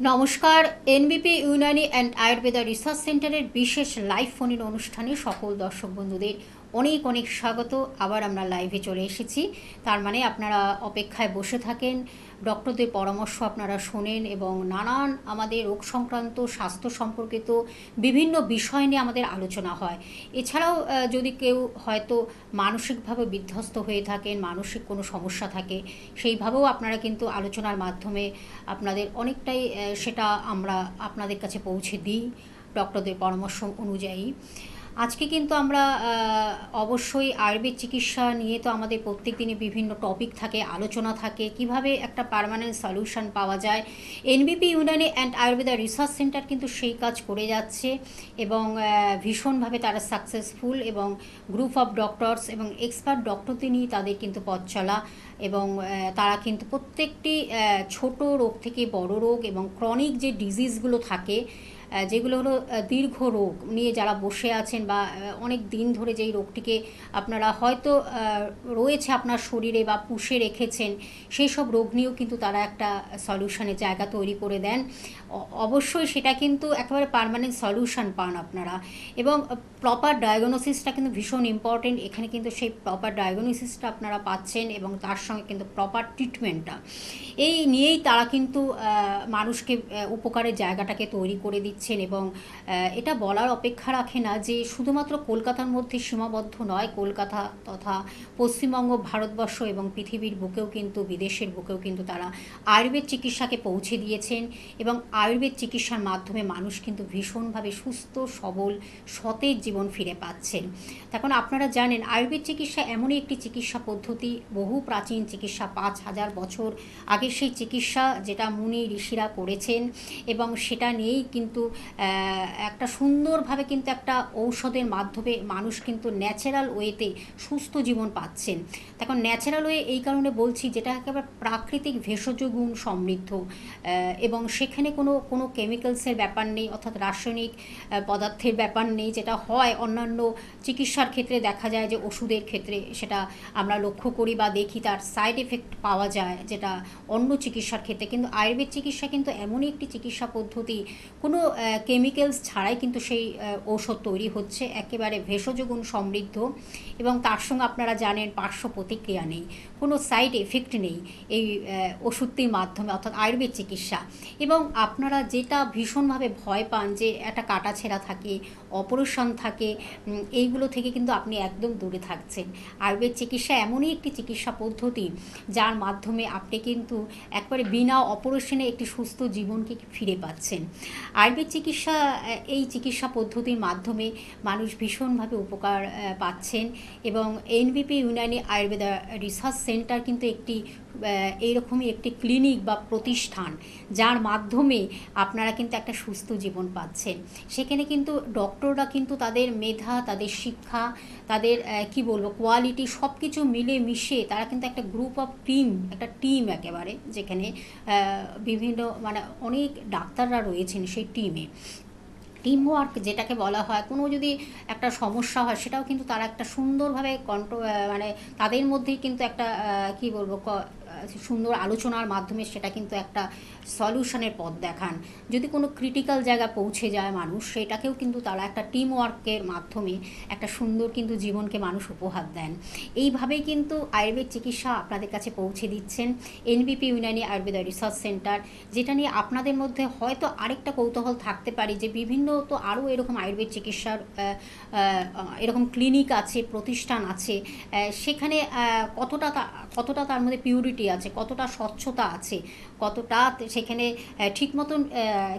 নমস্কার, এনবিপি Unani and Ayurveda research সেন্টারের বিশেষ লাইভ ফোনের অনুষ্ঠানে সকল দর্শক বন্ধুদের অনেক অনেক স্বাগত। আবার আমরা লাইভে চলে এসেছি। তার মানে আপনারা অপেক্ষায় বসে থাকেন, ডক্টরদের পরামর্শ আপনারা শোনেন এবং নানান আমাদের রোগ সংক্রান্ত স্বাস্থ্য সম্পর্কিত বিভিন্ন বিষয় নিয়ে আমাদের আলোচনা হয়। এছাড়াও যদি কেউ হয়তো মানসিকভাবে বিধ্বস্ত হয়ে থাকেন, মানসিক কোনো সমস্যা থাকে, সেইভাবেও আপনারা কিন্তু আলোচনার মাধ্যমে আপনাদের অনেকটাই সেটা আমরা আপনাদের কাছে পৌঁছে দিই ডক্টরদের পরামর্শ অনুযায়ী। আজকে কিন্তু আমরা অবশ্যই আয়ুর্বেদ চিকিৎসা নিয়ে তো আমাদের প্রত্যেক দিনে বিভিন্ন টপিক থাকে, আলোচনা থাকে, কিভাবে একটা পার্মানেন্ট সলিউশন পাওয়া যায়। এনবিপি Unani and Ayurveda research centre কিন্তু সেই কাজ করে যাচ্ছে এবং ভীষণভাবে তারা সাকসেসফুল, এবং গ্রুপ অফ ডক্টরস এবং এক্সপার্ট ডক্টরদের নিয়ে তাদের কিন্তু পথ চলা, এবং তারা কিন্তু প্রত্যেকটি ছোট রোগ থেকে বড় রোগ এবং ক্রনিক যে ডিজিজগুলো থাকে, যেগুলো হলো দীর্ঘ রোগ নিয়ে যারা বসে আছেন বা অনেক দিন ধরে যেই রোগটিকে আপনারা হয়তো রয়েছে আপনার শরীরে বা পুষে রেখেছেন, সেই সব রোগ নিয়েও কিন্তু তারা একটা সলিউশনের জায়গা তৈরি করে দেন। অবশ্যই সেটা কিন্তু একেবারে পার্মানেন্ট সলিউশন পান আপনারা, এবং প্রপার ডায়াগনোসিসটা কিন্তু ভীষণ ইম্পর্টেন্ট। এখানে কিন্তু সেই প্রপার ডায়াগনোসিসটা আপনারা পাচ্ছেন এবং তার সঙ্গে কিন্তু প্রপার ট্রিটমেন্টটা, এই নিয়েই তারা কিন্তু মানুষকে উপকারের জায়গাটাকে তৈরি করে দিচ্ছেন। এবং এটা বলার অপেক্ষা রাখে না যে শুধুমাত্র কলকাতার মধ্যে সীমাবদ্ধ নয়, কলকাতা তথা পশ্চিমবঙ্গ, ভারতবর্ষ এবং পৃথিবীর বুকেও কিন্তু, বিদেশের বুকেও কিন্তু তারা আয়ুর্বেদ চিকিৎসাকে পৌঁছে দিয়েছেন, এবং আয়ুর্বেদ চিকিৎসার মাধ্যমে মানুষ কিন্তু ভীষণভাবে সুস্থ সবল সতেজ জীবন ফিরে পাচ্ছেন। তখন আপনারা জানেন আয়ুর্বেদ চিকিৎসা এমনই একটি চিকিৎসা পদ্ধতি, বহু প্রাচীন চিকিৎসা, 5000 বছর আগে সেই চিকিৎসা যেটা মুনি ঋষিরা করেছেন, এবং সেটা নিয়েই কিন্তু একটা সুন্দরভাবে কিন্তু একটা ঔষধের মাধ্যমে মানুষ কিন্তু ন্যাচারাল ওয়েতে সুস্থ জীবন পাচ্ছেন। তখন ন্যাচারাল ওয়ে এই কারণে বলছি, যেটা একেবারে প্রাকৃতিক ভেষজ গুণ সমৃদ্ধ, এবং সেখানে কোনো কেমিক্যালসের ব্যাপার নেই, অর্থাৎ রাসায়নিক পদার্থের ব্যাপার নেই, যেটা হয় অন্যান্য চিকিৎসার ক্ষেত্রে দেখা যায় যে ওষুধের ক্ষেত্রে সেটা আমরা লক্ষ্য করি বা দেখি, তার সাইড এফেক্ট পাওয়া যায় যেটা অন্য চিকিৎসার ক্ষেত্রে। কিন্তু আয়ুর্বেদ চিকিৎসা কিন্তু এমনই একটি চিকিৎসা পদ্ধতি, কোনো কেমিক্যালস ছাড়াই কিন্তু সেই ঔষধ তৈরি হচ্ছে, একেবারে ভেষজ গুণ সমৃদ্ধ, এবং তার সঙ্গে আপনারা জানেন পার্শ্ব প্রতিক্রিয়া নেই, কোনো সাইড এফেক্ট নেই এই ওষুধটির মাধ্যমে, অর্থাৎ আয়ুর্বেদ চিকিৎসা। এবং আপনারা যেটা ভীষণভাবে ভয় পান যে একটা কাটাছেঁড়া থাকে, অপারেশন থাকে, এইগুলো থেকে কিন্তু আপনি একদম দূরে থাকছেন। আয়ুর্বেদ চিকিৎসা এমনই একটি চিকিৎসা পদ্ধতি যার মাধ্যমে আপনি কিন্তু একবারে বিনা অপারেশনে একটি সুস্থ জীবনকে ফিরে পাচ্ছেন। আয়ুর্বেদ চিকিৎসা, এই চিকিৎসা পদ্ধতির মাধ্যমে মানুষ ভীষণভাবে উপকার পাচ্ছেন, এবং এনবিপি ইউনানি আয়ুর্বেদা রিসার্চ সেন্টার কিন্তু একটি এইরকমই একটি ক্লিনিক বা প্রতিষ্ঠান, যার মাধ্যমে আপনারা কিন্তু একটা সুস্থ জীবন পাচ্ছেন। সেখানে কিন্তু ডক্টররা কিন্তু তাদের মেধা, তাদের শিক্ষা, তাদের কি বলবো কোয়ালিটি সব কিছু মিলে মিশে তারা কিন্তু একটা গ্রুপ অফ একটা টিম একেবারে, যেখানে বিভিন্ন মানে অনেক ডাক্তাররা রয়েছেন সেই টিমে। টিম ওয়ার্ক যেটাকে বলা হয়, কোনো যদি একটা সমস্যা হয় সেটাও কিন্তু তারা একটা সুন্দরভাবে মানে তাদের মধ্যেই কিন্তু একটা কি বলবো সুন্দর আলোচনার মাধ্যমে সেটা কিন্তু একটা সলিউশনের পথ দেখান। যদি কোনো ক্রিটিক্যাল জায়গা পৌঁছে যায় মানুষ, সেটাকেও কিন্তু তারা একটা টিম ওয়ার্কের মাধ্যমে একটা সুন্দর কিন্তু জীবনকে মানুষ উপহার দেন। এইভাবেই কিন্তু আয়ুর্বেদ চিকিৎসা আপনাদের কাছে পৌঁছে দিচ্ছেন এনবিপি ইউনানি আয়ুর্বেদা রিসার্চ সেন্টার, যেটা নিয়ে আপনাদের মধ্যে হয়তো আরেকটা কৌতূহল থাকতে পারে যে বিভিন্ন তো আরও এরকম আয়ুর্বেদ চিকিৎসার এরকম ক্লিনিক আছে, প্রতিষ্ঠান আছে, সেখানে কতটা তার মধ্যে পিউরিটি আছে, কতটা স্বচ্ছতা আছে, কতটা সেখানে ঠিক মতন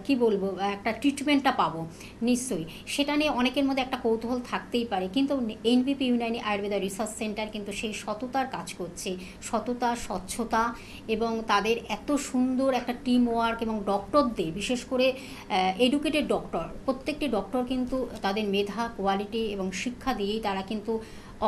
কী বলবো একটা ট্রিটমেন্টটা পাবো নিশ্চয়ই, সেটা নিয়ে অনেকের মধ্যে একটা কৌতূহল থাকতেই পারে। কিন্তু এনবিপি ইউনানি আয়ুর্বেদা রিসার্চ সেন্টার কিন্তু সেই সততার কাজ করছে, সততা, স্বচ্ছতা এবং তাদের এত সুন্দর একটা টিম ওয়ার্ক এবং ডক্টরদের, বিশেষ করে এডুকেটেড ডক্টর, প্রত্যেকটি ডক্টর কিন্তু তাদের মেধা, কোয়ালিটি এবং শিক্ষা দিয়েই তারা কিন্তু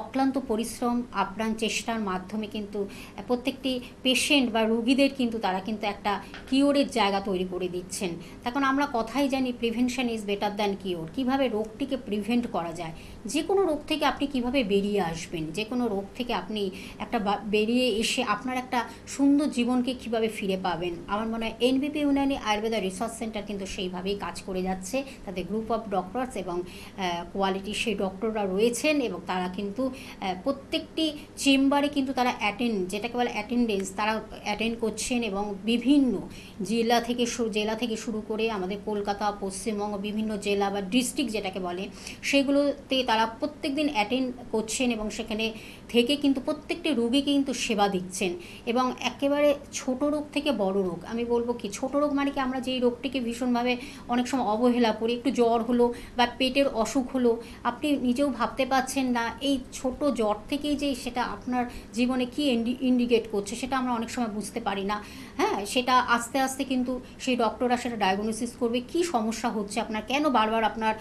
অক্লান্ত পরিশ্রম, আপ্রাণ চেষ্টার মাধ্যমে কিন্তু প্রত্যেকটি পেশেন্ট বা রুগীদের কিন্তু তারা কিন্তু একটা কিওরের জায়গা তৈরি করে দিচ্ছেন। তখন আমরা কথাই জানি prevention is better than cure. কীভাবে রোগটিকে প্রিভেন্ট করা যায়, যে কোনো রোগ থেকে আপনি কিভাবে বেরিয়ে আসবেন, যে কোনো রোগ থেকে আপনি একটা বেরিয়ে এসে আপনার একটা সুন্দর জীবনকে কিভাবে ফিরে পাবেন। আমার মনে হয় এনবিপি ইউনানি আয়ুর্বেদা রিসার্চ সেন্টার কিন্তু সেইভাবেই কাজ করে যাচ্ছে। তাদের গ্রুপ অফ ডক্টরস এবং কোয়ালিটি সেই ডক্টররা রয়েছেন এবং তারা কিন্তু প্রত্যেকটি চেম্বারে কিন্তু তারা যেটাকে বলে অ্যাটেন্ডেন্স, তারা অ্যাটেন্ড করছেন এবং বিভিন্ন জেলা থেকে শুরু করে আমাদের কলকাতা, পশ্চিমবঙ্গ, বিভিন্ন জেলা বা ডিস্ট্রিক্ট যেটাকে বলে, সেগুলোতে তারা প্রত্যেক দিন অ্যাটেন্ড করছেন এবং সেখানে থেকে কিন্তু প্রত্যেকটি রোগীকে কিন্তু সেবা দিচ্ছেন। এবং একেবারে ছোট রোগ থেকে বড় রোগ, আমি বলবো কি ছোট রোগ মানে কি, আমরা যেই রোগটিকে ভীষণভাবে অনেক সময় অবহেলা করি, একটু জ্বর হলো বা পেটের অসুখ হলো, আপনি নিজেও ভাবতে পারছেন না এই ছোট জ্বর থেকেই যে সেটা আপনার জীবনে কি ইন্ডিকেট করছে সেটা আমরা অনেক সময় বুঝতে পারি না। হ্যাঁ, সেটা আস্তে আস্তে কিন্তু সেই ডক্টররা সেটা ডায়াগনোসিস করবে কি সমস্যা হচ্ছে আপনার, কেন বারবার আপনার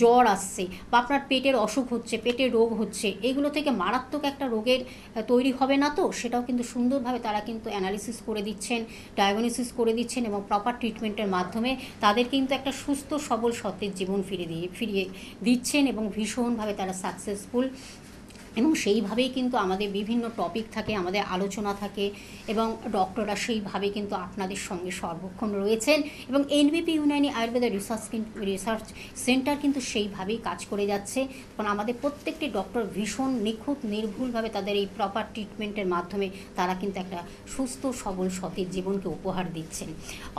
জ্বর আসছে বা আপনার পেটের অসুখ হচ্ছে, পেটের রোগ হচ্ছে, এগুলো থেকে মারাত্মক একটা রোগের তৈরি হবে না তো, সেটাও কিন্তু সুন্দরভাবে তারা কিন্তু অ্যানালিসিস করে দিচ্ছেন, ডায়াগনোসিস করে দিচ্ছেন এবং প্রপার ট্রিটমেন্টের মাধ্যমে তাদের কিন্তু একটা সুস্থ সবল সতেজ জীবন ফিরিয়ে দিচ্ছেন এবং ভীষণভাবে তারা সাকসেসফুল। এবং সেইভাবেই কিন্তু আমাদের বিভিন্ন টপিক থাকে, আমাদের আলোচনা থাকে এবং ডক্টররা সেইভাবে কিন্তু আপনাদের সঙ্গে সর্বক্ষণ রয়েছেন এবং এনবিপি ইউনানি আয়ুর্বেদা রিসার্চ সেন্টার কিন্তু সেইভাবেই কাজ করে যাচ্ছে। কারণ আমাদের প্রত্যেকটি ডক্টর ভীষণ নিখুঁত, নির্ভুলভাবে তাদের এই প্রপার ট্রিটমেন্টের মাধ্যমে তারা কিন্তু একটা সুস্থ সবল সতেজ জীবনকে উপহার দিচ্ছেন।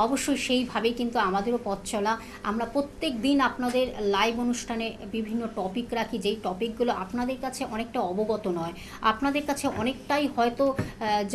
অবশ্যই সেইভাবেই কিন্তু আমাদেরও পথ চলা। আমরা প্রত্যেক দিন আপনাদের লাইভ অনুষ্ঠানে বিভিন্ন টপিক রাখি, যেই টপিকগুলো আপনাদের কাছে অনেকটা অবগত নয়, আপনাদের কাছে অনেকটাই হয়তো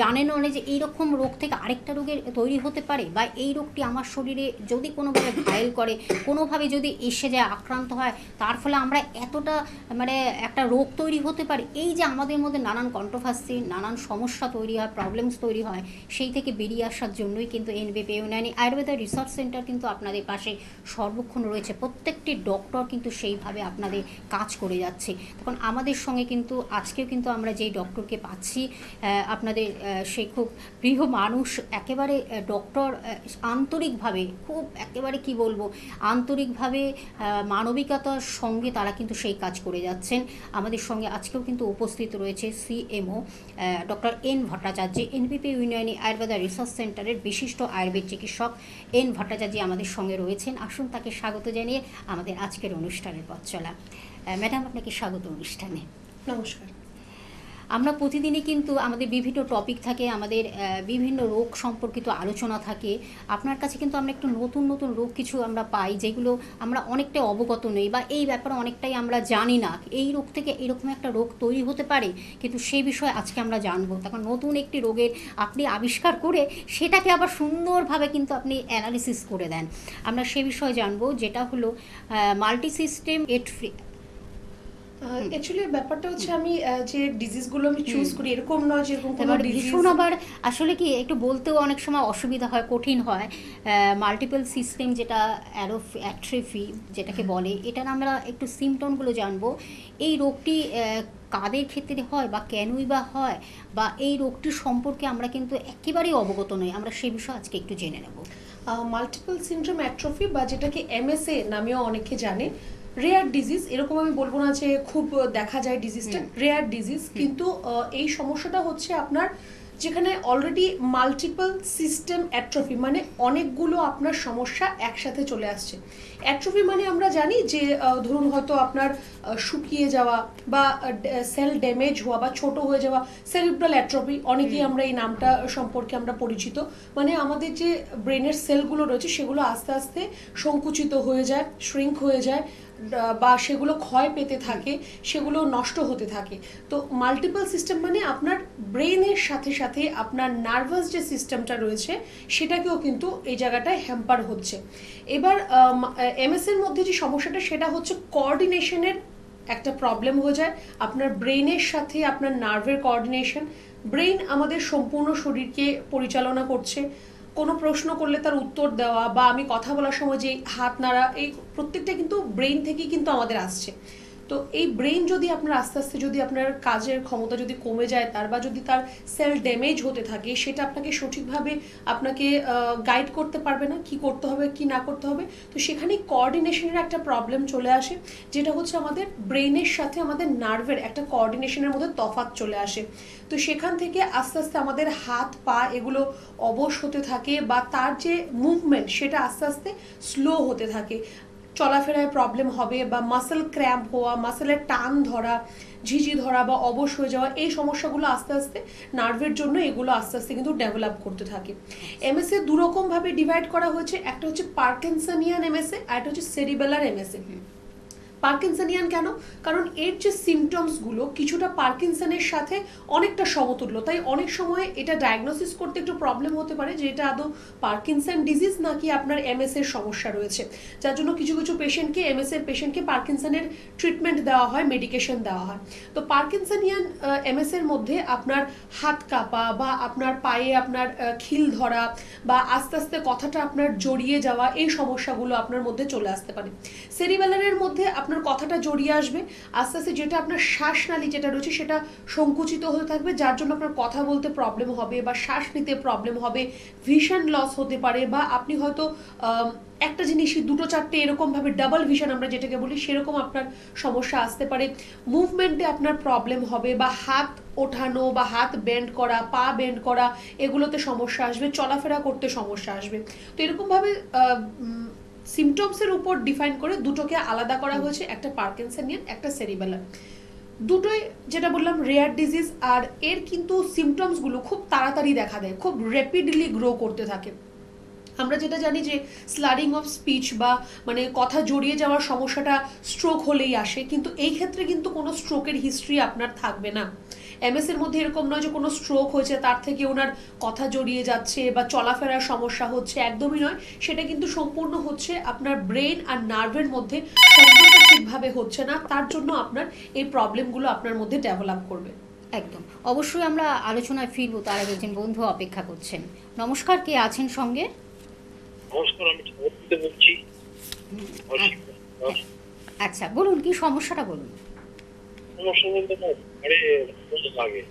জানেনও না যে এইরকম রোগ থেকে আরেকটা রোগের তৈরি হতে পারে, বা এই রোগটি আমার শরীরে যদি কোনোভাবে ঘায়েল করে, কোনোভাবে যদি এসে যায়, আক্রান্ত হয়, তার ফলে আমরা এতটা মানে একটা রোগ তৈরি হতে পারে। এই যে আমাদের মধ্যে নানান কন্ট্রোভার্সি, নানান সমস্যা তৈরি হয়, প্রবলেমস তৈরি হয়, সেই থেকে বেরিয়ে আসার জন্যই কিন্তু এনবিপি ইউনানি আয়ুর্বেদা রিসার্চ সেন্টার কিন্তু আপনাদের পাশে সর্বক্ষণ রয়েছে। প্রত্যেকটি ডক্টর কিন্তু সেইভাবে আপনাদের কাজ করে যাচ্ছে। তখন আমাদের সঙ্গে কিন্তু আজকেও কিন্তু আমরা যেই ডক্টরকে পাচ্ছি, আপনাদের সে খুব প্রিয় মানুষ, একেবারে ডক্টর আন্তরিকভাবে, খুব একেবারে কি বলবো, আন্তরিকভাবে মানবিকতার সঙ্গে তারা কিন্তু সেই কাজ করে যাচ্ছেন। আমাদের সঙ্গে আজকেও কিন্তু উপস্থিত রয়েছে CMO doctor N Bhattacharya, এনবিপি Unani Ayurveda research সেন্টারের বিশিষ্ট আয়ুর্বেদ চিকিৎসক এন ভট্টাচার্য আমাদের সঙ্গে রয়েছেন। আসুন তাকে স্বাগত জানিয়ে আমাদের আজকের অনুষ্ঠানের পথ চলা। ম্যাডাম, আপনাকে স্বাগত অনুষ্ঠানে। নমস্কার। আমরা প্রতিদিনই কিন্তু আমাদের বিভিন্ন টপিক থাকে, আমাদের বিভিন্ন রোগ সম্পর্কিত আলোচনা থাকে। আপনার কাছে কিন্তু আমরা একটু নতুন নতুন রোগ কিছু আমরা পাই, যেগুলো আমরা অনেকটাই অবগত নই বা এই ব্যাপারে অনেকটাই আমরা জানি না। এই রোগ থেকে এরকম একটা রোগ তৈরি হতে পারে, কিন্তু সেই বিষয়ে আজকে আমরা জানবো। তখন নতুন একটি রোগের আপনি আবিষ্কার করে সেটাকে আবার সুন্দরভাবে কিন্তু আপনি অ্যানালিসিস করে দেন। আমরা সে বিষয়ে জানবো, যেটা হলো মাল্টি সিস্টেম এট্রি। অ্যাকচুয়ালি ব্যাপারটা হচ্ছে, আমি যে ডিজিজগুলো আমি চুজ করি এরকম নয় যে এরকম কোনো ভীষণ আবার আসলে কি একটু বলতেও অনেক সময় অসুবিধা হয়, কঠিন হয়। মাল্টিপল সিস্টেম যেটা অ্যাট্রফি যেটাকে বলে, এটার আমরা একটু সিমটমগুলো জানবো। এই রোগটি কাদের ক্ষেত্রে হয় বা কেনই বা হয়, বা এই রোগটির সম্পর্কে আমরা কিন্তু একেবারেই অবগত নই, আমরা সে বিষয়ে আজকে একটু জেনে নেব। মাল্টিপল সিনড্রোম অ্যাট্রফি বা যেটাকে এমএসএ নামেও অনেকে জানে, রেয়ার ডিজিজ। এরকম আমি বলবো না যে খুব দেখা যায় ডিজিজটা, রেয়ার ডিজিজ। কিন্তু এই সমস্যাটা হচ্ছে আপনার যেখানে অলরেডি মাল্টিপল সিস্টেম অ্যাট্রফি, মানে অনেকগুলো আপনার সমস্যা একসাথে চলে আসছে। অ্যাট্রফি মানে আমরা জানি যে ধরুন হয়তো আপনার শুকিয়ে যাওয়া বা সেল ড্যামেজ হওয়া বা ছোট হয়ে যাওয়া, সেরিব্রাল অ্যাট্রফি অনেকেই আমরা এই নামটা সম্পর্কে আমরা পরিচিত। মানে আমাদের যে ব্রেনের সেলগুলো রয়েছে সেগুলো আস্তে আস্তে সংকুচিত হয়ে যায়, শ্রিঙ্ক হয়ে যায়, বা সেগুলো ক্ষয় পেতে থাকে, সেগুলো নষ্ট হতে থাকে। তো মাল্টিপল সিস্টেম মানে আপনার ব্রেনের সাথে সাথে আপনার নার্ভাস যে সিস্টেমটা রয়েছে সেটাকেও কিন্তু এই জায়গাটায় হ্যাম্পার হচ্ছে। এবার এমএস এর মধ্যে যে সমস্যাটা সেটা হচ্ছে কোঅর্ডিনেশনের একটা প্রবলেম হয়ে যায়। আপনার ব্রেনের সাথে আপনার নার্ভের কোঅর্ডিনেশন, ব্রেন আমাদের সম্পূর্ণ শরীরকে পরিচালনা করছে। কোনো প্রশ্ন করলে তার উত্তর দেওয়া বা আমি কথা বলার সময় যে হাত নাড়া, এই প্রত্যেকটা কিন্তু ব্রেন থেকেই কিন্তু আমাদের আসছে। তো এই ব্রেন যদি আপনার আস্তে আস্তে যদি আপনার কাজের ক্ষমতা যদি কমে যায় তার, বা যদি তার সেল ড্যামেজ হতে থাকে, সেটা আপনাকে সঠিকভাবে আপনাকে গাইড করতে পারবে না কি করতে হবে কি না করতে হবে। তো সেখানে কোঅর্ডিনেশনের একটা প্রবলেম চলে আসে, যেটা হচ্ছে আমাদের ব্রেনের সাথে আমাদের নার্ভের একটা কোঅর্ডিনেশনের মধ্যে তফাৎ চলে আসে। তো সেখান থেকে আস্তে আস্তে আমাদের হাত পা এগুলো অবশ হতে থাকে, বা তার যে মুভমেন্ট সেটা আস্তে আস্তে স্লো হতে থাকে। চলাফেরায় প্রবলেম হবে, বা মাসেল ক্র্যাম্প হওয়া, মাসেলের টান ধরা, ঝিঝি ধরা বা অবশ হয়ে যাওয়া, এই সমস্যাগুলো আস্তে আস্তে নার্ভের জন্য এগুলো আস্তে আস্তে কিন্তু ডেভেলপ করতে থাকে। এমএসএ দুরকম ভাবে ডিভাইড করা হয়েছে, একটা হচ্ছে পার্কিনসনিয়ান এমএসএ আর একটা হচ্ছে সেরিবেলার এমএসএ। পার্কিনসনিয়ান কেন? কারণ এর যে সিমটমসগুলো কিছুটা পার্কিনসনের সাথে অনেকটা সমতুল্য, তাই অনেক সময় এটা ডায়াগনোসিস করতে একটু প্রবলেম হতে পারে যে এটা আদৌ পার্কিনসন ডিজিজ নাকি আপনার এমএস এর সমস্যা রয়েছে। যার জন্য কিছু কিছু পেশেন্টকে, এমএস এর পেশেন্টকে পার্কিনসনের ট্রিটমেন্ট দেওয়া হয়, মেডিকেশন দেওয়া হয়। তো পার্কিনসনিয়ান এমএস এর মধ্যে আপনার হাত কাঁপা, বা আপনার পায়ে আপনার খিল ধরা, বা আস্তে আস্তে কথাটা আপনার জড়িয়ে যাওয়া, এই সমস্যাগুলো আপনার মধ্যে চলে আসতে পারে। সেরিবেলারের মধ্যে আপনার কথাটা জড়িয়ে আসবে, আস্তে আস্তে যেটা আপনার শ্বাসনালী যেটা রয়েছে সেটা সংকুচিত হতে থাকবে, যার জন্য আপনার কথা বলতে প্রবলেম হবে বা শ্বাস নিতে প্রবলেম হবে, ভিশন লস হতে পারে, বা আপনি হয়তো একটা জিনিসই দুটো চারটে এরকম ভাবে ডাবল ভিশন আমরা যেটাকে বলি সেরকম আপনার সমস্যা আসতে পারে। মুভমেন্টে আপনার প্রবলেম হবে, বা হাত ওঠানো বা হাত বেন্ড করা, পা বেন্ড করা, এগুলোতে সমস্যা আসবে, চলাফেরা করতে সমস্যা আসবে। তো এরকমভাবে সিমটমসের উপর ডিফাইন করে দুটোকে আলাদা করা হয়েছে, একটা পার্কিনসনিয়ান একটা সেরিবেলার। দুটোই যেটা বললাম রেয়ার ডিজিজ, আর এর কিন্তু সিমটমসগুলো খুব তাড়াতাড়ি দেখা দেয়, খুব র্যাপিডলি গ্রো করতে থাকে। আমরা যেটা জানি যে স্লারিং অফ স্পিচ বা মানে কথা জড়িয়ে যাওয়ার সমস্যাটা স্ট্রোক হলেই আসে, কিন্তু এই ক্ষেত্রে কিন্তু কোনো স্ট্রোকের হিস্ট্রি আপনার থাকবে না। এমএস এর মধ্যে এরকম নয় যে কোনো স্ট্রোক হয়েছে তার থেকে ওনার কথা জড়িয়ে যাচ্ছে বা চলাফেরার সমস্যা হচ্ছে, একদমই নয়। সেটা কিন্তু সম্পূর্ণ হচ্ছে আপনার ব্রেন আর নার্ভের মধ্যে সংযোগটা ঠিকভাবে হচ্ছে না, তার জন্য আপনার এই প্রবলেমগুলো আপনার মধ্যে ডেভেলপ করবে। একদম, অবশ্যই আমরা আলোচনায় ফিরবো, তার আগে একজন বন্ধু অপেক্ষা করছেন। নমস্কার, কে আছেন সঙ্গে? নমস্কার, আমি ঠাকুরতে বলছি। আচ্ছা, বলুন কি সমস্যাটা বলুন। সমস্যা বলতে না, আরে লাগে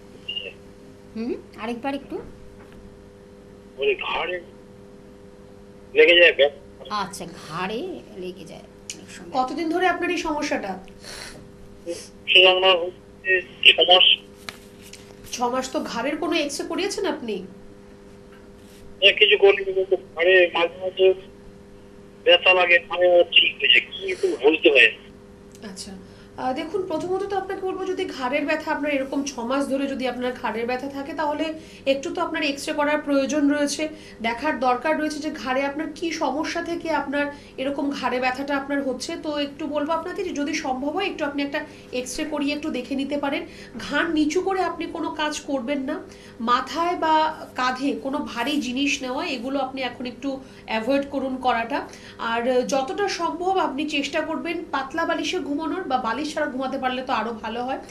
আরেকবার একটু। বলে ঘাড়ে লেগে যায় ব্যথা। আচ্ছা, ঘাড়ে লেগে যায় অনেক সময়। কতদিন ধরে আপনার এই সমস্যাটা? সেটা আমার হচ্ছে 6 মাস। 6 মাস। তো ঘাড়ের কোনো এক্সরে করিয়েছেন আপনি? কিছু করিনি, কিন্তু ঘাড়ে মাঝে মাঝে ব্যথা লাগে, মানে ঠিক হয়েছে কি একটু বলতে হয়। আচ্ছা, দেখুন প্রথমত তো আপনাকে বলবো, যদি ঘাড়ের ব্যথা আপনার এরকম 6 মাস ধরে যদি আপনার ঘাড়ের ব্যথা থাকে, তাহলে একটু তো আপনার এক্সরে করার প্রয়োজন রয়েছে, দেখার দরকার রয়েছে যে ঘাড়ে আপনার কি সমস্যা থেকে আপনার এরকম ঘাড়ে ব্যথাটা আপনার হচ্ছে। তো একটু বলবো আপনাকে যে যদি সম্ভব হয় একটু আপনি একটা এক্সরে করিয়ে একটু দেখে নিতে পারেন। ঘাড় নিচু করে আপনি কোনো কাজ করবেন না, মাথায় বা কাঁধে কোনো ভারী জিনিস নেওয়া, এগুলো আপনি এখন একটু অ্যাভয়েড করুন করাটা। আর যতটা সম্ভব আপনি চেষ্টা করবেন পাতলা বালিশে ঘুমানোর, বা বালিশ ছাড়া ঘুমাতে পারলে তো আরো ভালো হয়।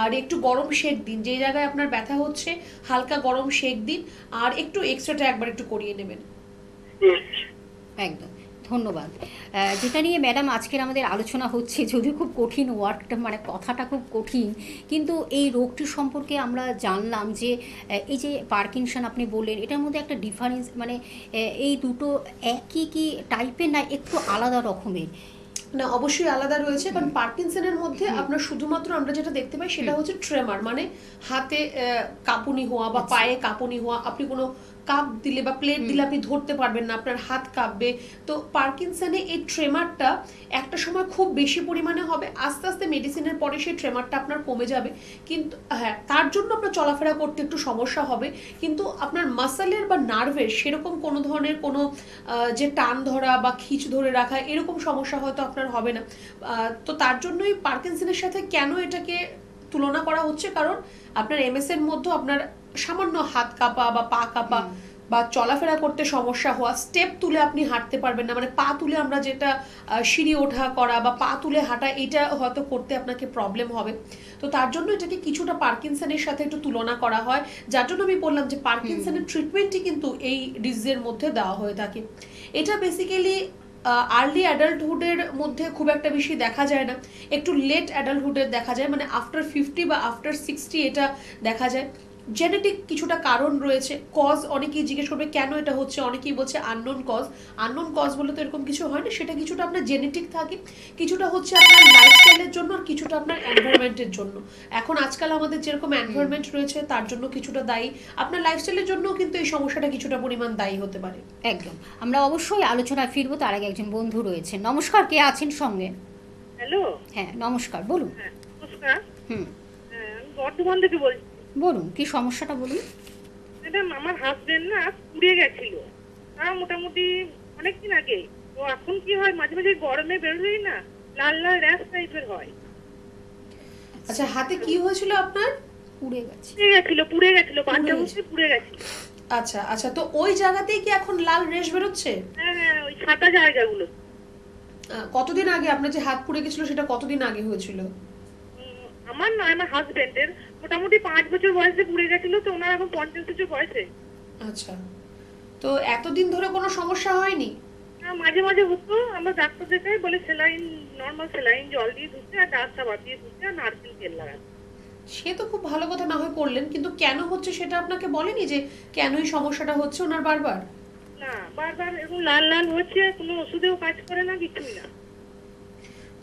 আর একটু গরম সেক দিন, যে জায়গায় আপনার ব্যথা হচ্ছে হালকা গরম সেক দিন, আর একটু এক্সট্রাটা একবার একটু করিয়ে নেবেন। একদম, ধন্যবাদ। যেটা নিয়ে ম্যাডাম আজকের আমাদের আলোচনা হচ্ছে, যদিও খুব কঠিন ওয়ার্ডটা, মানে কথাটা খুব কঠিন, কিন্তু এই রোগটি সম্পর্কে আমরা জানলাম যে এই যে পার্কিনসন আপনি বললেন, এটার মধ্যে একটা ডিফারেন্স, মানে এই দুটো একই কি টাইপের না একটু আলাদা রকমের? না, অবশ্যই আলাদা রয়েছে, কারণ পার্কিনসনের মধ্যে আপনার শুধুমাত্র আমরা যেটা দেখতে পাই সেটা হচ্ছে ট্রেমার, মানে হাতে কাঁপুনি হওয়া বা পায়ে কাঁপুনি হওয়া, আপনি কোনো কাপ দিলে বা প্লেট দিলে আপনি ধরতে পারবেন না, আপনার হাত কাঁপবে। তো পার্কিনসনে এই ট্রেমারটা একটা সময় খুব বেশি পরিমাণে হবে, আস্তে আস্তে মেডিসিনের পরে সেই ট্রেমারটা আপনার কমে যাবে। কিন্তু হ্যাঁ, তার জন্য আপনার চলাফেরা করতে একটু সমস্যা হবে, কিন্তু আপনার মাসেলের বা নার্ভের সেরকম কোনো ধরনের কোনো যে টান ধরা বা খিঁচ ধরে রাখা এরকম সমস্যা হয়তো আপনার হবে না। তো তার জন্যই পার্কিনসনের সাথে কেন এটাকে তুলনা করা হচ্ছে, কারণ আপনার এমএস এর মধ্যে আপনার সামান্য হাত কাঁপা বা পা কাঁপা বা চলাফেরা করতে সমস্যা হওয়া, স্টেপ তুলে আপনি হাঁটতে পারবেন না, মানে পা তুলে আমরা যেটা সিঁড়ি ওঠা করা বা পা তুলে হাঁটা, এটা হয়তো করতে আপনাকে প্রবলেম হবে। তো তার জন্য এটাকে কিছুটা পার্কিনসনের সাথে একটু তুলনা করা হয়, যার জন্য আমি বললাম যে পার্কিনসনের ট্রিটমেন্টই কিন্তু এই ডিজিজের মধ্যে দেওয়া হয়ে থাকে। এটা বেসিক্যালি আর্লি অ্যাডাল্টহুডের মধ্যে খুব একটা বেশি দেখা যায় না, একটু লেট অ্যাডাল্টহুডের দেখা যায়, মানে আফটার 50 বা আফটার 60 এটা দেখা যায়। জেনেটিক কিছুটা কারণ রয়েছে, কজ অনেকেই জিজ্ঞেস করবে কেন এটা হচ্ছে, অনেকেই বলছে আননোন কজ। আননোন কজ বলে তো এরকম কিছু হয় না, সেটা কিছুটা আপনার জেনেটিক থাকে, কিছুটা হচ্ছে আপনার লাইফস্টাইলের জন্য, আর কিছুটা আপনার এনভায়রনমেন্টের জন্য। এখন আজকাল আমাদের যেরকম এনভায়রনমেন্ট রয়েছে তার জন্য কিছুটা দায়ী, আপনার লাইফস্টাইলের জন্যও কিন্তু এই সমস্যাটা কিছুটা পরিমাণ দায়ী হতে পারে। একদম, আমরা অবশ্যই আলোচনায় ফিরবো, তার আগে একজন বন্ধু রয়েছে। নমস্কার, কে আছেন সঙ্গে? হ্যালো। হ্যাঁ নমস্কার, বলুন। হ্যাঁ নমস্কার। হুম, আমি বর্ধমান থেকে বলছি। বলুন কি সমস্যাটা বলুন। ম্যাডাম, আমার হাজবেন্ড না পুড়ে গেছিল, মোটামুটি অনেকদিন আগে। তো এখন কি হয়, মাঝে মাঝে গরমে বেরোলেই না লাল লাল র্যাশ টাইপের হয়। আচ্ছা, হাতে কি হয়েছিল আপনার? পুড়ে গেছে। পুড়ে গেছিল, বাচ্চা বসে পুড়ে গেছিল। আচ্ছা আচ্ছা, তো ওই জায়গাতেই কি এখন লাল রেশ বেরোচ্ছে? হ্যাঁ হ্যাঁ, ওই ছাতা জায়গাগুলো। কতদিন আগে আপনার যে হাত পুড়ে গেছিল সেটা কতদিন আগে হয়েছিল? আমার না, আমার হাজবেন্ডের মোটামুটি 5 বছর বয়সে পুড়ে গেছিল, তো ওনার এখন 50 বছর বয়সে। আচ্ছা, তো এতদিন ধরে কোনো সমস্যা হয়নি? মাঝে মাঝে হতো, আমরা ডাক্তার দেখাই, বলে স্যালাইন, নর্মাল স্যালাইন জল দিয়ে ধুতে আর ডাস্ট সাবান দিয়ে ধুতে আর নারকেল তেল লাগাতে। সে তো খুব ভালো কথা, না হয় করলেন, কিন্তু কেন হচ্ছে সেটা আপনাকে বলেনি যে কেনই সমস্যাটা হচ্ছে ওনার বারবার? না, বারবার এরকম লাল লাল হচ্ছে, কোনো ওষুধেও কাজ করে না, কিছুই না।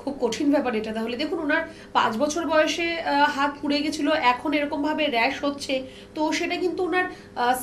খুব কঠিন ব্যাপার এটা। তাহলে দেখুন, ওনার 5 বছর বয়সে হাত পুড়ে গেছিল, এখন এরকম ভাবে র্যাশ হচ্ছে, তো সেটা কিন্তু ওনার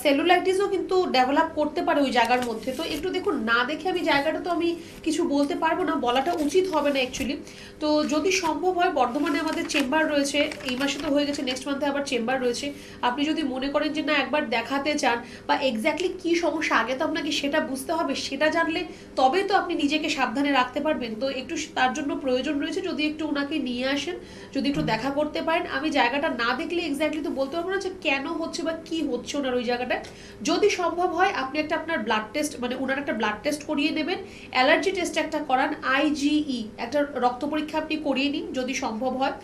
সেলুলাইটিসও কিন্তু ডেভেলপ করতে পারে ওই জায়গার মধ্যে। তো একটু দেখুন, না দেখে আমি জায়গাটা তো আমি কিছু বলতে পারবো না, বলাটা উচিত হবে না অ্যাকচুয়ালি। তো যদি সম্ভব হয়, বর্ধমানে আমাদের চেম্বার রয়েছে, এই মাসে তো হয়ে গেছে, নেক্সট মান্থে আবার চেম্বার রয়েছে। আপনি যদি মনে করেন যে না একবার দেখাতে চান, বা এক্স্যাক্টলি কি সমস্যা, আগে তো আপনাকে সেটা বুঝতে হবে, সেটা জানলে তবেই তো আপনি নিজেকে সাবধানে রাখতে পারবেন। তো একটু তার জন্য প্রয়োজন রয়েছে, যদি একটু ওনাকে নিয়ে আসেন, যদি একটু দেখা করতে পারেন। আমি জায়গাটা না দেখলে এক্স্যাক্টলি তো বলতে পারবো না যে কেন হচ্ছে বা কি হচ্ছে ওনার ওই জায়গাটায়। যদি সম্ভব হয়, আপনি একটা আপনার ব্লাড টেস্ট, মানে ওনার একটা ব্লাড টেস্ট করিয়ে নেবেন, অ্যালার্জি টেস্ট একটা করান, IgE একটা রক্ত পরীক্ষা আপনি করিয়ে নিন যদি সম্ভব হয়।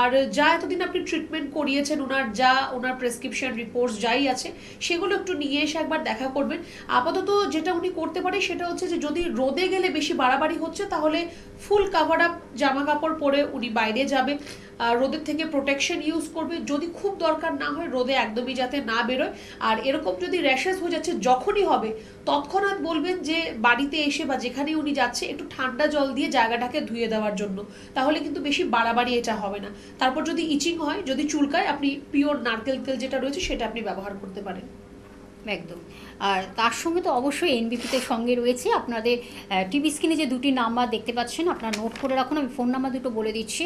আর যা এতদিন আপনি ট্রিটমেন্ট করিয়েছেন, ওনার প্রেসক্রিপশন রিপোর্টস যাই আছে সেগুলো একটু নিয়ে এসে একবার দেখা করবেন। আপাতত যেটা উনি করতে পারে সেটা হচ্ছে যে যদি রোদে গেলে বেশি বাড়াবাড়ি হচ্ছে, তাহলে ফুল কাভার আপ জামা কাপড় পরে উনি বাইরে যাবে, রোদের থেকে প্রোটেকশন ইউজ করবে, যদি খুব দরকার না হয় রোদে একদমই যাতে না বেরোয়। আর এরকম যদি র্যাশেস হয়ে যাচ্ছে, যখনই হবে তৎক্ষণাৎ বলবেন যে বাড়িতে এসে বা যেখানে উনি যাচ্ছে একটু ঠান্ডা জল দিয়ে জায়গাটাকে ধুয়ে দেওয়ার জন্য, তাহলে কিন্তু বেশি বাড়াবাড়ি এটা হবে না। তারপর যদি ইচিং হয়, যদি চুলকায়, আপনি পিওর নারকেল তেল যেটা রয়েছে সেটা আপনি ব্যবহার করতে পারেন। একদম। আর তার সঙ্গে তো অবশ্যই এনবিপিতে সঙ্গে রয়েছে। আপনাদের টিভি স্ক্রিনে যে দুটি নাম্বার দেখতে পাচ্ছেন, আপনারা নোট করে রাখুন, আমি ফোন নাম্বার দুটো বলে দিচ্ছি।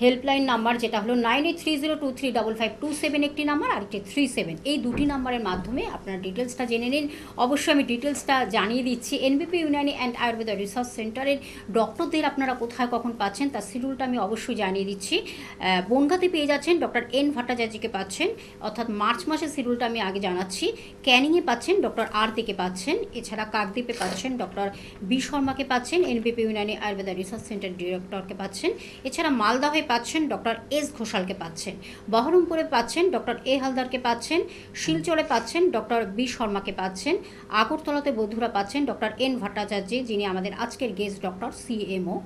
হেল্পলাইন নাম্বার যেটা হলো 9830235527 একটি নাম্বার, আর একটি 37, এই দুটি নাম্বারের মাধ্যমে আপনার ডিটেলসটা জেনে নিন। অবশ্যই আমি ডিটেলসটা জানিয়ে দিচ্ছি। এনবিপি ইউনানি অ্যান্ড আয়ুর্বেদা রিসার্চ সেন্টারের ডক্টরদের আপনারা কোথায় কখন পাচ্ছেন তার শিডিউলটা আমি অবশ্যই জানিয়ে দিচ্ছি। বনগাঁতে পেয়ে যাচ্ছেন ডক্টর এন ভট্টাচার্যকে পাচ্ছেন, অর্থাৎ মার্চ মাসের শিডিউলটা আমি আগে জানাচ্ছি। ক্যানিংয়ে পাচ্ছেন ডক্টর আর থেকে পাচ্ছেন, এছাড়া কাকদ্বীপে পাচ্ছেন ডক্টর বি শর্মাকে পাচ্ছেন, NBP Unani Ayurveda research centre ডিরেক্টরকে পাচ্ছেন। এছাড়া মালদাহে পাচ্ছেন ডক্টর এস ঘোষালকে পাচ্ছেন, বহরমপুরে পাচ্ছেন ডক্টর এ হালদারকে পাচ্ছেন, শিলচরে পাচ্ছেন ডক্টর বি শর্মাকে পাচ্ছেন, আগরতলাতে বন্ধুরা পাচ্ছেন ডক্টর এন ভট্টাচার্য, যিনি আমাদের আজকের গেস্ট ডক্টর CMO।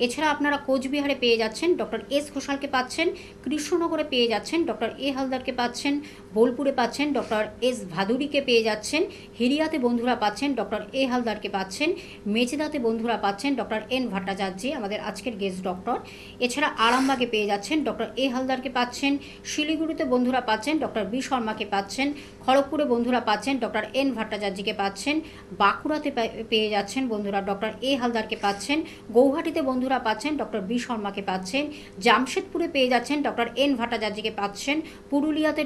এছাড়া আপনারা কোচবিহারে পেয়ে যাচ্ছেন ডক্টর এস ঘোষালকে পাচ্ছেন, কৃষ্ণনগরে পেয়ে যাচ্ছেন ডক্টর এ হালদারকে পাচ্ছেন, বোলপুরে পাচ্ছেন ডক্টর এস ভাদুরীকে পেয়ে যাচ্ছেন, হিরিয়াতে বন্ধুরা পাচ্ছেন ডক্টর এ হালদারকে পাচ্ছেন, মেচেদাতে বন্ধুরা পাচ্ছেন ডক্টর এন ভট্টাচার্য, আমাদের আজকের গেস্ট ডক্টর। এছাড়া আরামবাগে পেয়ে যাচ্ছেন ডক্টর এ হালদারকে পাচ্ছেন, শিলিগুড়িতে বন্ধুরা পাচ্ছেন ডক্টর বি শর্মাকে পাচ্ছেন, খড়গপুরে বন্ধুরা পাচ্ছেন ডক্টর এন ভট্টাচার্যকে পাচ্ছেন, বাঁকুড়াতে পেয়ে যাচ্ছেন বন্ধুরা ডক্টর এ হালদারকে পাচ্ছেন, গৌহাটিতে বন্ধুরা পাচ্ছেন ডক্টর বি শর্মাকে পাচ্ছেন, জামশেদপুরে পেয়ে যাচ্ছেন ডক্টর এন ভট্টাচার্যকে পাচ্ছেন, পুরুলিয়াতে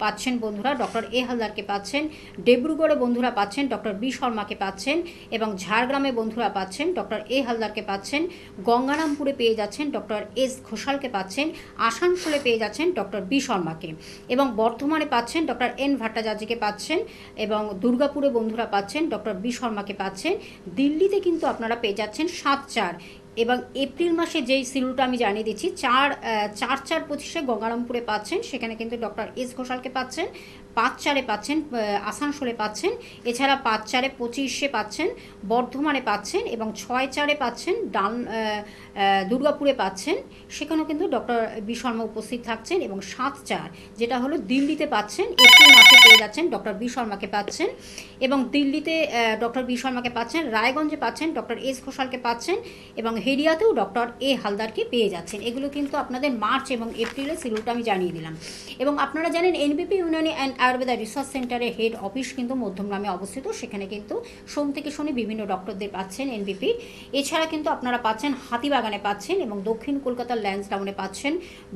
পাচ্ছেন বন্ধুরা ডক্টর এ হালদারকে পাচ্ছেন, ডিব্রুগড়ে বন্ধুরা পাচ্ছেন ডক্টর বি শর্মাকে পাচ্ছেন এবং ঝাড়গ্রামে বন্ধুরা পাচ্ছেন ডক্টর এ হালদারকে পাচ্ছেন, গঙ্গারামপুরে পেয়ে যাচ্ছেন ডক্টর এস ঘোষালকে পাচ্ছেন, আসানসোলে পেয়ে যাচ্ছেন ডক্টর বি শর্মাকে এবং বর্ধমানে পাচ্ছেন ডক্টর এন ভট্টাচার্যকে পাচ্ছেন এবং দুর্গাপুরে বন্ধুরা পাচ্ছেন ডক্টর বি শর্মাকে পাচ্ছেন। দিল্লিতে কিন্তু আপনারা পেয়ে যাচ্ছেন 7-4 এবং এপ্রিল মাসে যেই শিডিউলটা আমি জানিয়ে দিচ্ছি 4/4/25 গঙ্গারামপুরে পাচ্ছেন, সেখানে কিন্তু ডক্টর এস ঘোষালকে পাচ্ছেন, 5/4 পাচ্ছেন আসানসোলে পাচ্ছেন, এছাড়া 5/4/25 পাচ্ছেন বর্ধমানে পাচ্ছেন এবং 6/4 পাচ্ছেন দুর্গাপুরে পাচ্ছেন, সেখানেও কিন্তু ডক্টর বি শর্মা উপস্থিত থাকছেন এবং 7/4 যেটা হলো দিল্লিতে পাচ্ছেন, এপ্রিল মাসে পেয়ে যাচ্ছেন ডক্টর বি শর্মাকে পাচ্ছেন এবং দিল্লিতে ডক্টর বি শর্মাকে পাচ্ছেন, রায়গঞ্জে পাচ্ছেন ডক্টর এস ঘোষালকে পাচ্ছেন এবং হেরিয়াতেও ডক্টর এ হালদারকে পেয়ে যাচ্ছেন। এগুলো কিন্তু আপনাদের মার্চ এবং এপ্রিলের শিডিউলটা আমি জানিয়ে দিলাম। এবং আপনারা জানেন এনবিপি ইউনানি অ্যান্ড আয়ুর্বেদা রিসার্চ সেন্টারের হেড অফিস কিন্তু মধ্যমগ্রামে অবস্থিত, সেখানে কিন্তু সোম থেকে শনি বিভিন্ন ডক্টরদের পাচ্ছেন এনবিপি। এছাড়া কিন্তু আপনারা পাচ্ছেন হাতিবাগানে পাচ্ছেন এবং দক্ষিণ কলকাতার ল্যান্সডাউনে পাচ্ছেন,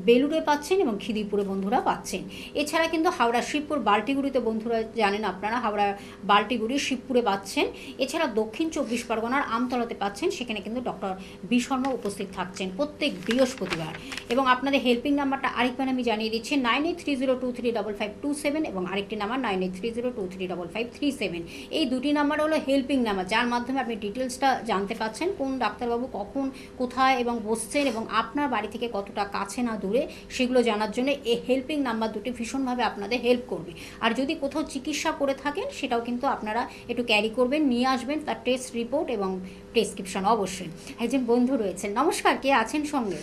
বেলুড়ে পাচ্ছেন এবং খিদিরপুরে বন্ধুরা পাচ্ছেন। এছাড়া কিন্তু হাওড়া শিবপুর বাল্টিগুড়িতে বন্ধুরা জানেন আপনারা হাওড়া বাল্টিগুড়ি শিবপুরে পাচ্ছেন। এছাড়া দক্ষিণ 24 পরগনার আমতলাতে পাচ্ছেন, সেখানে কিন্তু ডক্টর বি শর্মা উপস্থিত থাকছেন প্রত্যেক বৃহস্পতিবার। এবং আপনাদের হেল্পিং নাম্বারটা আরেকবার আমি জানিয়ে দিচ্ছি 9830235527 এবং আরেকটি নাম্বার 9830235537। এই দুটি নাম্বার হলো হেল্পিং নাম্বার, যার মাধ্যমে আপনি ডিটেলসটা জানতে পাচ্ছেন কোন ডাক্তারবাবু কখন কোথায় এবং বসছেন এবং আপনার বাড়ি থেকে কতটা কাছে না দূরে সেগুলো জানার জন্য এই হেল্পিং নাম্বার দুটি ভীষণভাবে আপনাদের হেল্প করবে। আর যদি কোথাও চিকিৎসা করে থাকেন সেটাও কিন্তু আপনারা একটু ক্যারি করবেন, নিয়ে আসবেন তার টেস্ট রিপোর্ট এবং প্রেসক্রিপশন। অবশ্যই একজন বন্ধু রয়েছেন, নমস্কার, কে আছেন সঙ্গে?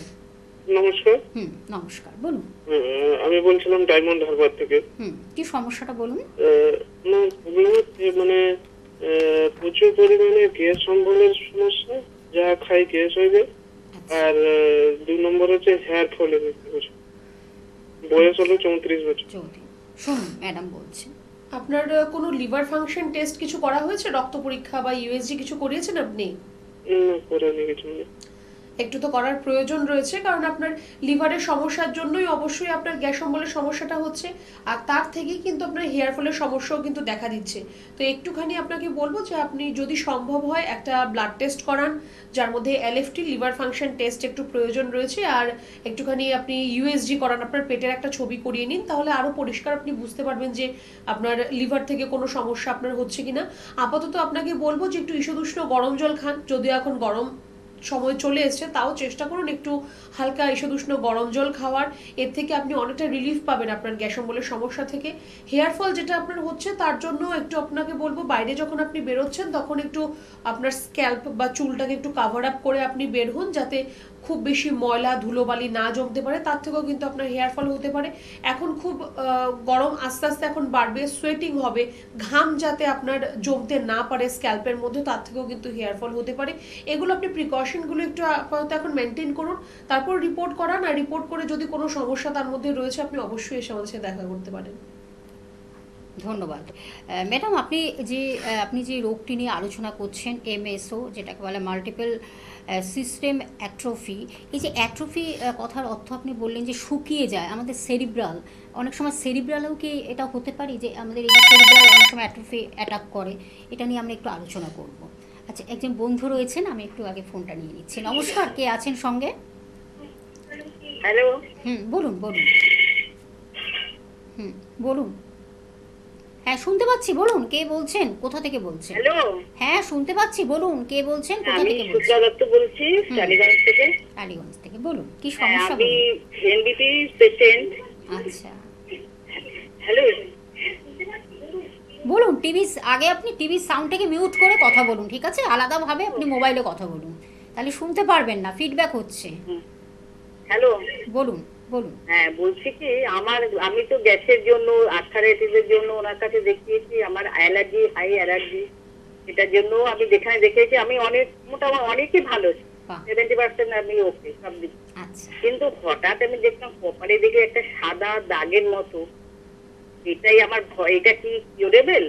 নমস্কার। নমস্কার, বলুন। আমি বলছিলাম ডায়মন্ড হারবার থেকে। কি সমস্যাটা বলুন। না, প্রবলেম হচ্ছে মানে প্রচুর পরিমাণে গ্যাস অম্বলের সমস্যা, যা খাই গ্যাস হইবে। আর 2 নম্বর হচ্ছে হেয়ার ফলের বয়স হলো 34 বছর। শুনুন ম্যাডাম বলছেন, আপনার কোনো লিভার ফাংশন টেস্ট কিছু করা হয়েছে, রক্ত পরীক্ষা বা ইউএসজি কিছু করিয়েছেন আপনি? না, করেনি কিছু না। একটু তো করার প্রয়োজন রয়েছে, কারণ আপনার লিভারের সমস্যার জন্যই অবশ্যই আপনার গ্যাস অম্বলের সমস্যাটা হচ্ছে, আর তার থেকেই কিন্তু আপনার হেয়ার ফলের সমস্যাও কিন্তু দেখা দিচ্ছে। তো একটুখানি আপনাকে বলবো যে আপনি যদি সম্ভব হয় একটা ব্লাড টেস্ট করান, যার মধ্যে এলএফটি লিভার ফাংশন টেস্ট একটু প্রয়োজন রয়েছে, আর একটুখানি আপনি ইউএসজি করান, আপনার পেটের একটা ছবি করিয়ে নিন, তাহলে আরো পরিষ্কার আপনি বুঝতে পারবেন যে আপনার লিভার থেকে কোনো সমস্যা আপনার হচ্ছে কিনা। আপাতত আপনাকে বলবো যে একটু ঈষদুষ্ণ গরম জল খান, যদিও এখন গরম সময় চলে এসছে, তাও চেষ্টা করুন একটু হালকা ঈষদুষ্ণ গরম জল খাওয়ার। এর থেকে আপনি অনেকটা রিলিফ পাবেন আপনার গ্যাস অম্বলের সমস্যা থেকে। হেয়ার ফল যেটা আপনার হচ্ছে তার জন্য একটু আপনাকে বলবো বাইরে যখন আপনি বেরোচ্ছেন তখন একটু আপনার স্ক্যাল্প বা চুলটাকে একটু কাভার আপ করে আপনি বের হন, যাতে খুব বেশি ময়লা ধুলোবালি না জমতে পারে, তার থেকেও কিন্তু আপনার হেয়ার ফল হতে পারে। এখন খুব গরম আস্তে আস্তে এখন বাড়বে, সোয়েটিং হবে, ঘাম যাতে আপনার জমতে না পারে স্ক্যাল্পের মধ্যে, তার থেকেও কিন্তু হেয়ার ফল হতে পারে। এগুলো আপনি প্রিকশনগুলো একটু আপাতত এখন মেনটেন করুন, তারপর রিপোর্ট করান, আর রিপোর্ট করে যদি কোনো সমস্যা তার মধ্যে রয়েছে আপনি অবশ্যই এসে আমাদের সাথে দেখা করতে পারেন। ধন্যবাদ ম্যাডাম। আপনি যে রোগটি নিয়ে আলোচনা করছেন এমএসও, যেটাকে বলে মাল্টিপল সিস্টেম অ্যাট্রফি, এই যে অ্যাট্রফি কথার অর্থ আপনি বললেন যে শুকিয়ে যায় আমাদের সেরিব্রাল, অনেক সময় সেরিব্রালেও কি এটা হতে পারে যে আমাদের এই যে সেরিব্রাল অনেক সময় অ্যাট্রফি অ্যাটাক করে? এটা নিয়ে আমরা একটু আলোচনা করব। আচ্ছা, একজন বন্ধু রয়েছেন, আমি একটু আগে ফোনটা নিয়ে নিচ্ছি। নমস্কার, কে আছেন সঙ্গে? হ্যালো। বলুন বলুন। বলুন। হ্যাঁ, শুনতে পাচ্ছি, বলুন কে বলছেন, কোথা থেকে বলছেন? হ্যালো। হ্যাঁ, শুনতে পাচ্ছি, বলুন কে বলছেন, কোথা আমি থেকে বলছেন? সুপ্রা দত্ত বলছি, টালিগঞ্জ থেকে। টালিগঞ্জ থেকে, বলুন কি সমস্যা? আমি এনবিপি পেশেন্ট। আচ্ছা, হ্যালো। বলুন। আপনি টিভি সাউন্ডটাকে মিউট করে কথা বলুন, ঠিক আছে? আলাদাভাবে আপনি মোবাইলে কথা বলুন, তাহলে শুনতে পারবেন না, ফিডব্যাক হচ্ছে। হ্যালো। বলুন বলুন। হ্যাঁ, বলছি কি আমি তো গ্যাসের জন্য আর্থারাইটিসের জন্য ওনার কাছে দেখিয়েছি, আমার অ্যালার্জি, হাই অ্যালার্জি, এটার জন্য আমি যেখানে দেখিয়েছি আমি মোটামুটি অনেকই ভালো, 70% আমি ওকে সব দিক। আচ্ছা, কিন্তু হঠাৎ আমি দেখলাম কপালে দিকে একটা সাদা দাগের মতো এটাই আমার ভয়। এটা কি কিউরেবল?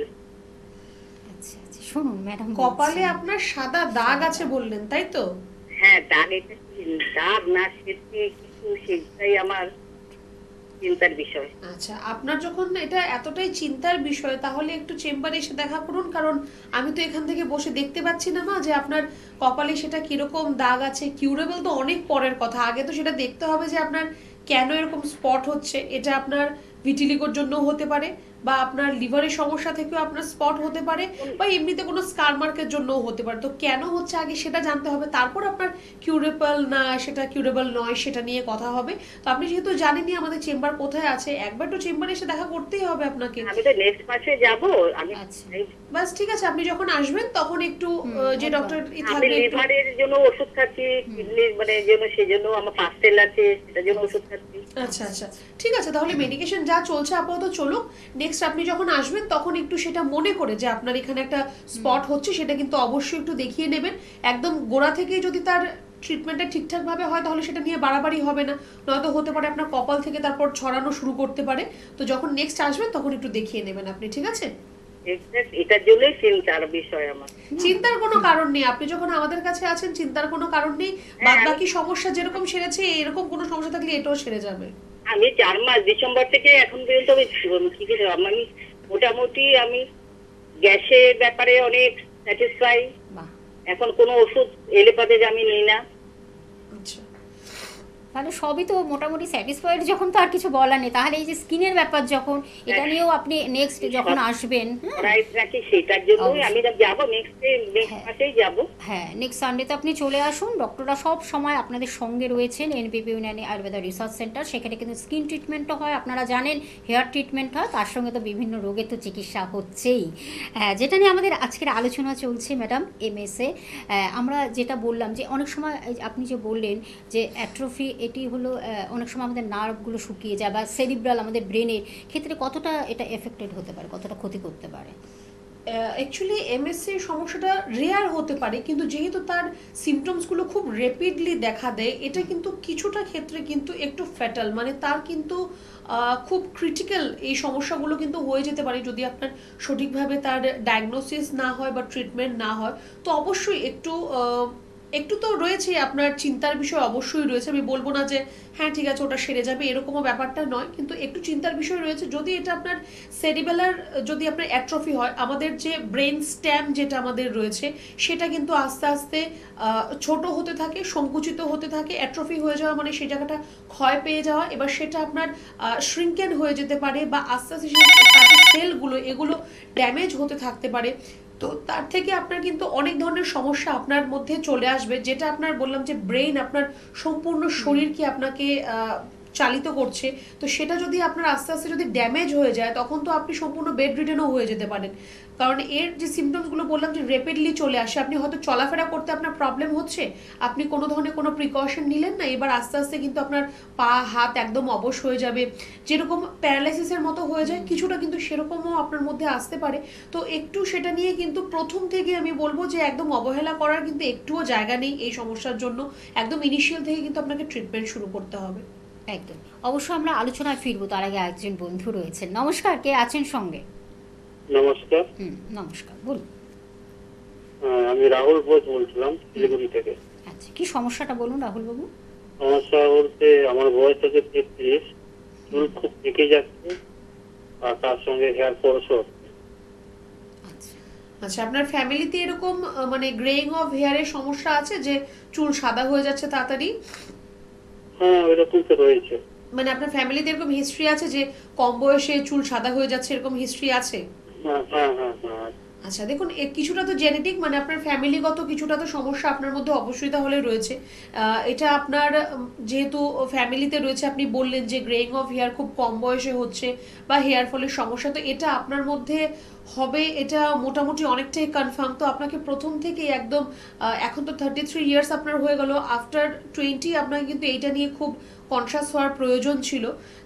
আচ্ছা আচ্ছা, শুনুন ম্যাডাম কপালে আপনার সাদা দাগ আছে বললেন, তাই তো? হ্যাঁ, দাগ। এটা কি দাগ না সেটি কিছু, সেটাই আমার চিন্তার বিষয়। আচ্ছা, আপনার যখন এটা এতটাই চিন্তার বিষয়, তাহলে একটু চেম্বারে এসে দেখা করুন, কারণ আমি তো এখান থেকে বসে দেখতে পাচ্ছি না মা যে আপনার কপালে সেটা কিরকম দাগ আছে। কিউরেবল তো অনেক পরের কথা, আগে তো সেটা দেখতে হবে যে আপনার কেন এরকম স্পট হচ্ছে। এটা আপনার ভিটিলিগোর জন্য হতে পারে, বা আপনার লিভারের সমস্যা থেকেও আপনার স্পট হতে পারে, বা এমনিতে কোনো স্কার মার্কের জন্যও হতে পারে। তো কেন হচ্ছে আগে সেটা জানতে হবে, তারপর আপনার কিউরেবল না সেটা কিউরেবল নয় সেটা নিয়ে কথা হবে। তো আপনি যেহেতু জানেনই আমাদের চেম্বার কোথায় আছে, একবার তো চেম্বারে এসে দেখা করতেই হবে আপনাকে। আমি তো নেক্সট মাসে যাব। আমি আচ্ছা। বাস ঠিক আছে, আপনি যখন আসবেন তখন একটু যে একদম। ডক্টর আমি থাকবে একটু- লিভারের জন্য ওষুধ খাচ্ছি, কিডনির মানে জন্য, সেজন্য আমার পাস্টেল আছে, সেটার জন্য ওষুধ খাচ্ছি। আচ্ছা আচ্ছা, ঠিক আছে, তাহলে মেডিকেশন যা চলছে আপাতত চলুক। নেক্সট আপনি যখন আসবেন তখন একটু সেটা মনে করে যে আপনার এখানে একটা স্পট হচ্ছে, সেটা কিন্তু অবশ্যই একটু দেখিয়ে নেবেন। একদম গোড়া থেকে যদি তার ট্রিটমেন্টটা ঠিকঠাক ভাবে হয় তাহলে সেটা নিয়ে বাড়াবাড়ি হবে না, নয়তো হতে পারে আপনার কপাল থেকে তারপর ছড়ানো শুরু করতে পারে। তো যখন নেক্সট আসবেন তখন একটু দেখিয়ে নেবেন আপনি, ঠিক আছে? এটার জন্যই চিন্তার বিষয় আমার। চিন্তার কোনো কারণ নেই, আপনি যখন আমাদের কাছে আছেন চিন্তার কোনো কারণ নেই। বাদ বাকি সমস্যা যেরকম সেরেছে, এরকম কোনো সমস্যা থাকলে এটাও সেরে যাবে। আমি 4 মাস ডিসেম্বর থেকে এখন পর্যন্ত আমি কি করে, আমি মোটামুটি আমি গ্যাসের ব্যাপারে অনেক স্যাটিসফাই। বাহ, এখন কোনো ওষুধ এলেপাতে যে আমি নিই না। আচ্ছা, তাহলে সবই তো মোটামুটি স্যাটিসফাইড, যখন তো আর কিছু বলার নেই। তাহলে এই যে স্কিনের ব্যাপার, যখন এটা নিয়েও আপনি নেক্সট যখন আসবেন, রাইট নাকি, সেটার জন্যই আমি যাব নেক্সট হ্যাঁ। মাসেই যাব। হ্যাঁ, নেক্সট সানডেতে আপনি চলে আসুন। ডক্টররা সব সময় আপনাদের সঙ্গে রয়েছেন। NPP Unani Ayurveda research centre, সেখানে কিন্তু স্কিন ট্রিটমেন্টও হয়, আপনারা জানেন, হেয়ার ট্রিটমেন্ট হয়, তার সঙ্গে তো বিভিন্ন রোগের তো চিকিৎসা হচ্ছেই। হ্যাঁ, যেটা নিয়ে আমাদের আজকের আলোচনা চলছে ম্যাডাম এমএসএ। আমরা যেটা বললাম যে অনেক সময় আপনি যে বললেন যে অ্যাট্রফি, এটি হলো অনেক সময় আমাদের নার্ভগুলো শুকিয়ে যায়, বা সেরিব্রাল আমাদের ব্রেনের ক্ষেত্রে কতটা এটা এফেক্টেড হতে পারে, কতটা ক্ষতি করতে পারে? অ্যাকচুয়ালি এমএসসি সমস্যাটা রেয়ার হতে পারে, কিন্তু যেহেতু তার সিমটমসগুলো খুব র্যাপিডলি দেখা দেয়, এটা কিন্তু কিছুটা ক্ষেত্রে কিন্তু একটু ফ্যাটাল, মানে তার কিন্তু খুব ক্রিটিক্যাল এই সমস্যাগুলো কিন্তু হয়ে যেতে পারে যদি আপনার সঠিকভাবে তার ডায়াগনোসিস না হয় বা ট্রিটমেন্ট না হয়। তো অবশ্যই একটু তো রয়েছে আপনার চিন্তার বিষয়, অবশ্যই রয়েছে। আমি বলবো না যে হ্যাঁ ঠিক আছে ওটা সেরে যাবে, এরকমও ব্যাপারটা নয়, কিন্তু একটু চিন্তার বিষয় রয়েছে। যদি এটা আপনার সেরিবেলার, যদি আপনার অ্যাট্রফি হয়, আমাদের যে ব্রেন স্ট্যাম যেটা আমাদের রয়েছে সেটা কিন্তু আস্তে আস্তে ছোট হতে থাকে, সংকুচিত হতে থাকে। অ্যাট্রফি হয়ে যাওয়া মানে সেই জায়গাটা ক্ষয় পেয়ে যাওয়া, এবার সেটা আপনার শ্রিঙ্কেন হয়ে যেতে পারে, বা আস্তে আস্তে সেই সেলগুলো এগুলো ড্যামেজ হতে থাকতে পারে। তো তার থেকে আপনার কিন্তু অনেক ধরনের সমস্যা আপনার মধ্যে চলে আসবে, যেটা আপনার বললাম যে ব্রেন আপনার সম্পূর্ণ শরীরকে আপনাকে চালিত করছে। তো সেটা যদি আপনার আস্তে আস্তে যদি ড্যামেজ হয়ে যায়, তখন তো আপনি সম্পূর্ণ বেড রিডেনও হয়ে যেতে পারেন। কারণ এর যে সিমটমসগুলো বললাম যে র্যাপিডলি চলে আসে, আপনি হয়তো চলাফেরা করতে আপনার প্রবলেম হচ্ছে, আপনি কোনো ধরনের কোনো প্রিকশন নিলেন না, এবার আস্তে আস্তে কিন্তু আপনার পা হাত একদম অবশ হয়ে যাবে, যেরকম প্যারালাইসিসের মতো হয়ে যায় কিছুটা, কিন্তু সেরকমও আপনার মধ্যে আসতে পারে। তো একটু সেটা নিয়ে কিন্তু প্রথম থেকে আমি বলবো যে একদম অবহেলা করার কিন্তু একটুও জায়গা নেই এই সমস্যার জন্য। একদম ইনিশিয়াল থেকে কিন্তু আপনাকে ট্রিটমেন্ট শুরু করতে হবে। একদম, অবশ্য আমরা আলোচনায় ফিরবো, তার আগে একজন বন্ধু রয়েছেন। নমস্কার, কে আছেন সঙ্গে? নমস্কার। নমস্কার, বলুন। আমি রাহুল বোস বলছিলাম শিলিগুড়ি থেকে। আচ্ছা, কি সমস্যাটা বলুন রাহুল বাবু। সমস্যা বলতে আমার বয়স হচ্ছে 33, চুল খুব পেকে যাচ্ছে, আর তার সঙ্গে হেয়ার ফলসও। আচ্ছা, আচ্ছা, আপনার ফ্যামিলিতে এরকম মানে গ্রেইং অফ হেয়ারের সমস্যা আছে যে চুল সাদা হয়ে যাচ্ছে তাড়াতাড়ি? হ্যাঁ, ওইরকম তো রয়েছে। মানে আপনার ফ্যামিলিতে এরকম হিস্ট্রি আছে যে কম বয়সে চুল সাদা হয়ে যাচ্ছে, এরকম হিস্ট্রি আছে? হ্যাঁ হ্যাঁ হ্যাঁ হ্যাঁ। আচ্ছা, দেখুন কিছুটা তো জেনেটিক, মানে আপনার ফ্যামিলিগত কিছুটা তো সমস্যা আপনার মধ্যে অবশ্যই তাহলে রয়েছে। এটা আপনার যেহেতু ফ্যামিলিতে রয়েছে, আপনি বললেন যে গ্রেইং অফ হেয়ার খুব কম বয়সে হচ্ছে বা হেয়ার ফলের সমস্যা, তো এটা আপনার মধ্যে হবে, এটা মোটামুটি অনেকটাই কনফার্ম। তো আপনাকে প্রথম থেকে একদম এখন তো 33 ইয়ার্স আপনার হয়ে গেল, আফটার 20 আপনাকে কিন্তু এইটা নিয়ে খুব কনসাস হওয়ার প্রয়োজন ছিল।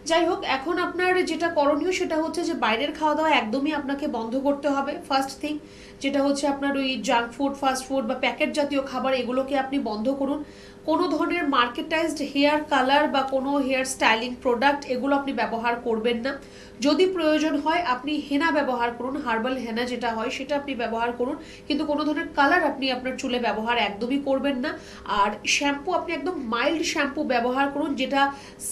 যাই হোক, এখন আপনার যেটা করণীয় সেটা হচ্ছে যে বাইরের খাওয়া দাওয়া একদমই আপনাকে বন্ধ করতে হবে। ফার্স্ট থিং যেটা হচ্ছে আপনার ওই জাঙ্ক ফুড, ফাস্ট ফুড বা প্যাকেট জাতীয় খাবার, এগুলোকে আপনি বন্ধ করুন। কোনো ধরনের মার্কেটাইজড হেয়ার কালার বা কোনো হেয়ার স্টাইলিং প্রোডাক্ট এগুলো আপনি ব্যবহার করবেন না। যদি প্রয়োজন হয় আপনি হেনা ব্যবহার করুন, হার্বাল হেনা যেটা হয় সেটা আপনি ব্যবহার করুন, কিন্তু কোনো ধরনের কালার আপনি আপনার চুলে ব্যবহার একদমই করবেন না। আর শ্যাম্পু আপনি একদম মাইল্ড শ্যাম্পু ব্যবহার করুন, যেটা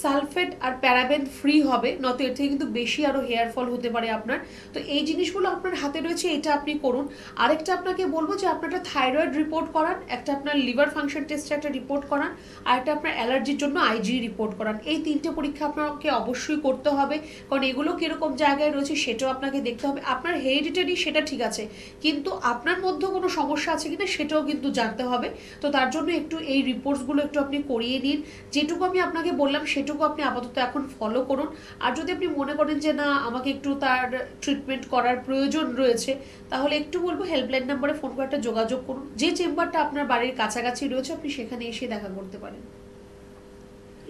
সালফেট আর প্যারাবেন ফ্রি হবে, নয়তো এর থেকে কিন্তু বেশি আরও হেয়ার ফল হতে পারে আপনার। তো এই জিনিসগুলো আপনার হাতে রয়েছে, এটা আপনি করুন। আরেকটা আপনাকে বলবো যে আপনার একটা থাইরয়েড রিপোর্ট করান, একটা আপনার লিভার ফাংশন টেস্টের একটা রিপোর্ট করান, আর একটা আপনার অ্যালার্জির জন্য আইজি রিপোর্ট করান। এই 3টে পরীক্ষা আপনাকে অবশ্যই করতে হবে, কারণ এগুলো কিরকম জায়গায় রয়েছে সেটাও আপনাকে দেখতে হবে। আপনার হেরিডিটারি সেটা ঠিক আছে, কিন্তু আপনার মধ্যে কোনো সমস্যা আছে কিনা সেটাও কিন্তু জানতে হবে। তো তার জন্য একটু এই রিপোর্টসগুলো একটু আপনি করিয়ে নিন। যেটুকু আমি আপনাকে বললাম সেটুকু আপনি আপাতত এখন ফলো করুন। আর যদি আপনি মনে করেন যে না আমাকে একটু তার ট্রিটমেন্ট করার প্রয়োজন রয়েছে, তাহলে একটু বলবো হেল্পলাইন নাম্বারে ফোন করে একটা যোগাযোগ করুন। যে চেম্বারটা আপনার বাড়ির কাছাকাছি রয়েছে আপনি সেখানে এসে দেখা করতে পারেন।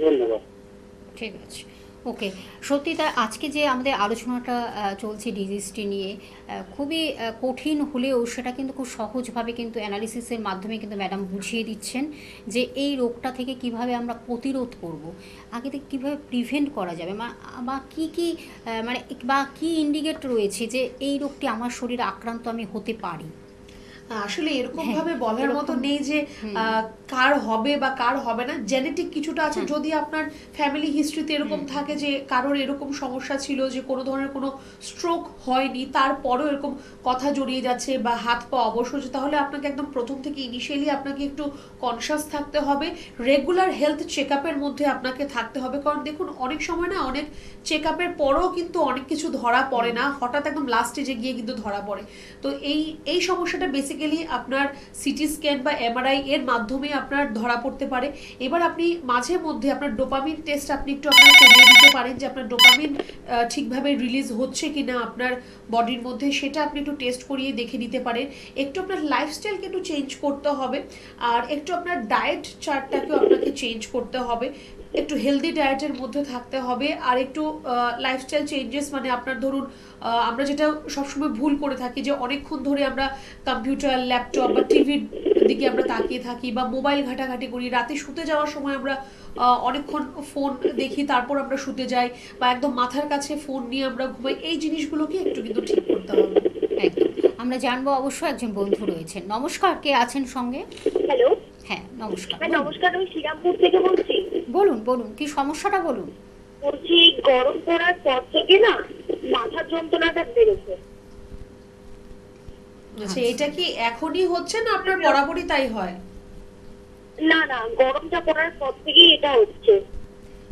ধন্যবাদ। ঠিক আছে, ওকে। সত্যি তাই আজকে যে আমাদের আলোচনাটা চলছে ডিজিজটি নিয়ে, খুবই কঠিন হলেও সেটা কিন্তু খুব সহজভাবে কিন্তু অ্যানালিসিসের মাধ্যমে কিন্তু ম্যাডাম বুঝিয়ে দিচ্ছেন যে এই রোগটা থেকে কিভাবে আমরা প্রতিরোধ করব, আগে থেকে কীভাবে প্রিভেন্ট করা যাবে, বা কী কী মানে বা কী ইন্ডিকেট রয়েছে যে এই রোগটি আমার শরীরে আক্রান্ত আমি হতে পারি। আসলে এরকম ভাবে বলার মতো নেই যে কার হবে বা কার হবে না, জেনেটিক কিছুটা আছে। যদি আপনার ফ্যামিলি হিস্ট্রিতে এরকম থাকে যে কারোর এরকম সমস্যা ছিল যে কোনো ধরনের কোনো স্ট্রোক হয়নি, তারপরেও এরকম কথা জড়িয়ে যাচ্ছে বা হাত পা অবশ হচ্ছে, তাহলে আপনাকে একদম প্রথম থেকে ইনিশিয়ালি আপনাকে একটু কনসিয়াস থাকতে হবে। রেগুলার হেলথ চেক আপের মধ্যে আপনাকে থাকতে হবে, কারণ দেখুন অনেক সময় না অনেক চেক আপের পরেও কিন্তু অনেক কিছু ধরা পড়ে না, হঠাৎ একদম লাস্ট স্টেজে গিয়ে কিন্তু ধরা পড়ে। তো এই সমস্যাটা বেসিক্যালি আপনার সিটি স্ক্যান বা এমআরআই এর মাধ্যমে আপনার ধরা পড়তে পারে। এবার আপনি মাঝে মধ্যে আপনার ডোপামিন টেস্ট আপনি একটু আপনার করিয়ে দিতে পারেন, যে আপনার ডোপামিন ঠিকভাবে রিলিজ হচ্ছে কিনা আপনার বডির মধ্যে, সেটা আপনি একটু টেস্ট করিয়ে দেখে নিতে পারেন। একটু আপনার লাইফস্টাইলকে একটু চেঞ্জ করতে হবে, আর একটু আপনার ডায়েট চার্টটাকেও আপনাকে চেঞ্জ করতে হবে, একটু হেলদি ডায়েটের মধ্যে থাকতে হবে। আর একটু লাইফস্টাইল চেঞ্জেস মানে আপনার ধরুন আমরা যেটা সবসময় ভুল করে থাকি যে অনেকক্ষণ ধরে আমরা কম্পিউটার, ল্যাপটপ বা টিভির দিকে আমরা তাকিয়ে থাকি বা মোবাইল ঘাটাঘাটি করি, রাতে শুতে যাওয়ার সময় আমরা অনেকক্ষণ ফোন দেখি, তারপর আমরা শুতে যাই, বা একদম মাথার কাছে ফোন নিয়ে আমরা ঘুমাই। এই জিনিসগুলোকে একটু কিন্তু ঠিক করতে হবে। একদম, আমরা জানবো। অবশ্যই একজন বন্ধু রয়েছেন। নমস্কার, কে আছেন সঙ্গে? হ্যালো, হ্যাঁ নমস্কার। নমস্কার, আমি শ্রীরামপুর থেকে বলছি। বলুন বলুন, কি সমস্যাটা বলুন। বলছি গরম পড়ার পর থেকে না মাথার যন্ত্রণাটা বেড়েছে। আচ্ছা, এটা কি এখনই হচ্ছে না আপনার বরাবরই তাই হয়? না না, গরমটা পড়ার পর থেকেই এটা হচ্ছে।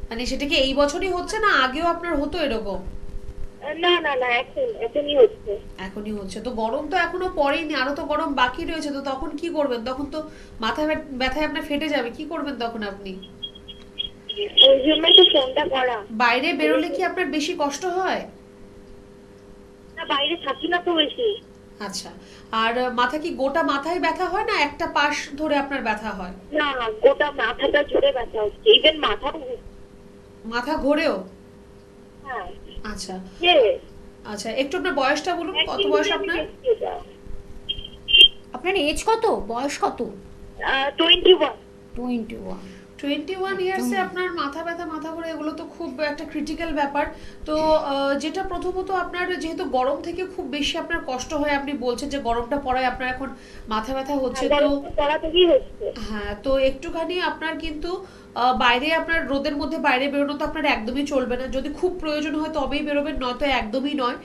মানে সেটা কি এই বছরই হচ্ছে না আগেও আপনার হতো এরকম? না না না, এখনই হচ্ছে। এখনই হচ্ছে। তো গরম তো এখনো পড়েনি, আরো তো গরম বাকি রয়েছে, তো তখন কি করবেন? তখন তো মাথা ব্যথায় আপনার ফেটে যাবে, কি করবেন তখন আপনি? ওই জন্যই তো ফোনটা করা। বাইরে বেরোলে কি আপনার বেশি কষ্ট হয়? না, বাইরে থাকি না তো বেশি। আচ্ছা, আর মাথা কি গোটা মাথায় ব্যথা হয় না একটা পাশ ধরে আপনার ব্যথা হয়? না না, গোটা মাথাটা জুড়ে ব্যথা হচ্ছে, ইভেন মাথা ঘোরেও? হ্যাঁ। আচ্ছা কে? আচ্ছা, একটু আপনার বয়সটা বলুন, কত বয়স আপনার? আপনার এজ কত, বয়স কত? 21। 21। 21 ইয়ার্সে আপনার মাথা ব্যথা, মাথা ঘোরা, এগুলো তো খুব একটা ক্রিটিক্যাল ব্যাপার। তো যেটা প্রথমত আপনার যেহেতু গরম থেকে খুব বেশি আপনার কষ্ট হয়, আপনি বলছেন যে গরমটা পড়ায় আপনার এখন মাথা ব্যথা হচ্ছে, তো হ্যাঁ, তো একটুখানি আপনার কিন্তু বাইরে আপনার রোদের মধ্যে বাইরে বেরোনো তো আপনার একদমই চলবে না। যদি খুব প্রয়োজন হয় তবেই বেরোবেন, নয়তো একদমই নয়।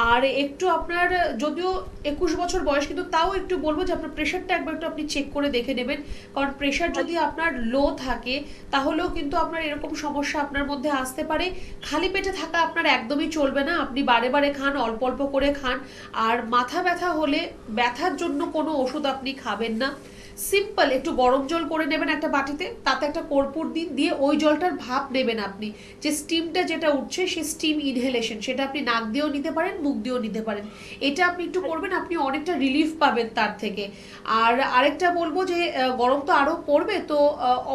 আর একটু আপনার যদিও 21 বছর বয়স, কিন্তু তাও একটু বলবো যে আপনার প্রেশারটা একবার একটু আপনি চেক করে দেখে নেবেন, কারণ প্রেশার যদি আপনার লো থাকে তাহলেও কিন্তু আপনার এরকম সমস্যা আপনার মধ্যে আসতে পারে। খালি পেটে থাকা আপনার একদমই চলবে না, আপনি বারে বারে খান, অল্প অল্প করে খান। আর মাথা ব্যথা হলে ব্যথার জন্য কোনো ওষুধ আপনি খাবেন না। সিম্পল একটু গরম জল করে নেবেন একটা বাটিতে, তাতে একটা কর্পূর দিন, দিয়ে ওই জলটার ভাপ নেবেন আপনি, যে স্টিমটা যেটা উঠছে সেই স্টিম ইনহেলেশন, সেটা আপনি নাক দিয়েও নিতে পারেন, মুখ দিয়েও নিতে পারেন। এটা আপনি একটু করবেন, আপনি অনেকটা রিলিফ পাবেন তার থেকে। আর আরেকটা বলবো যে গরম তো আরও পড়বে, তো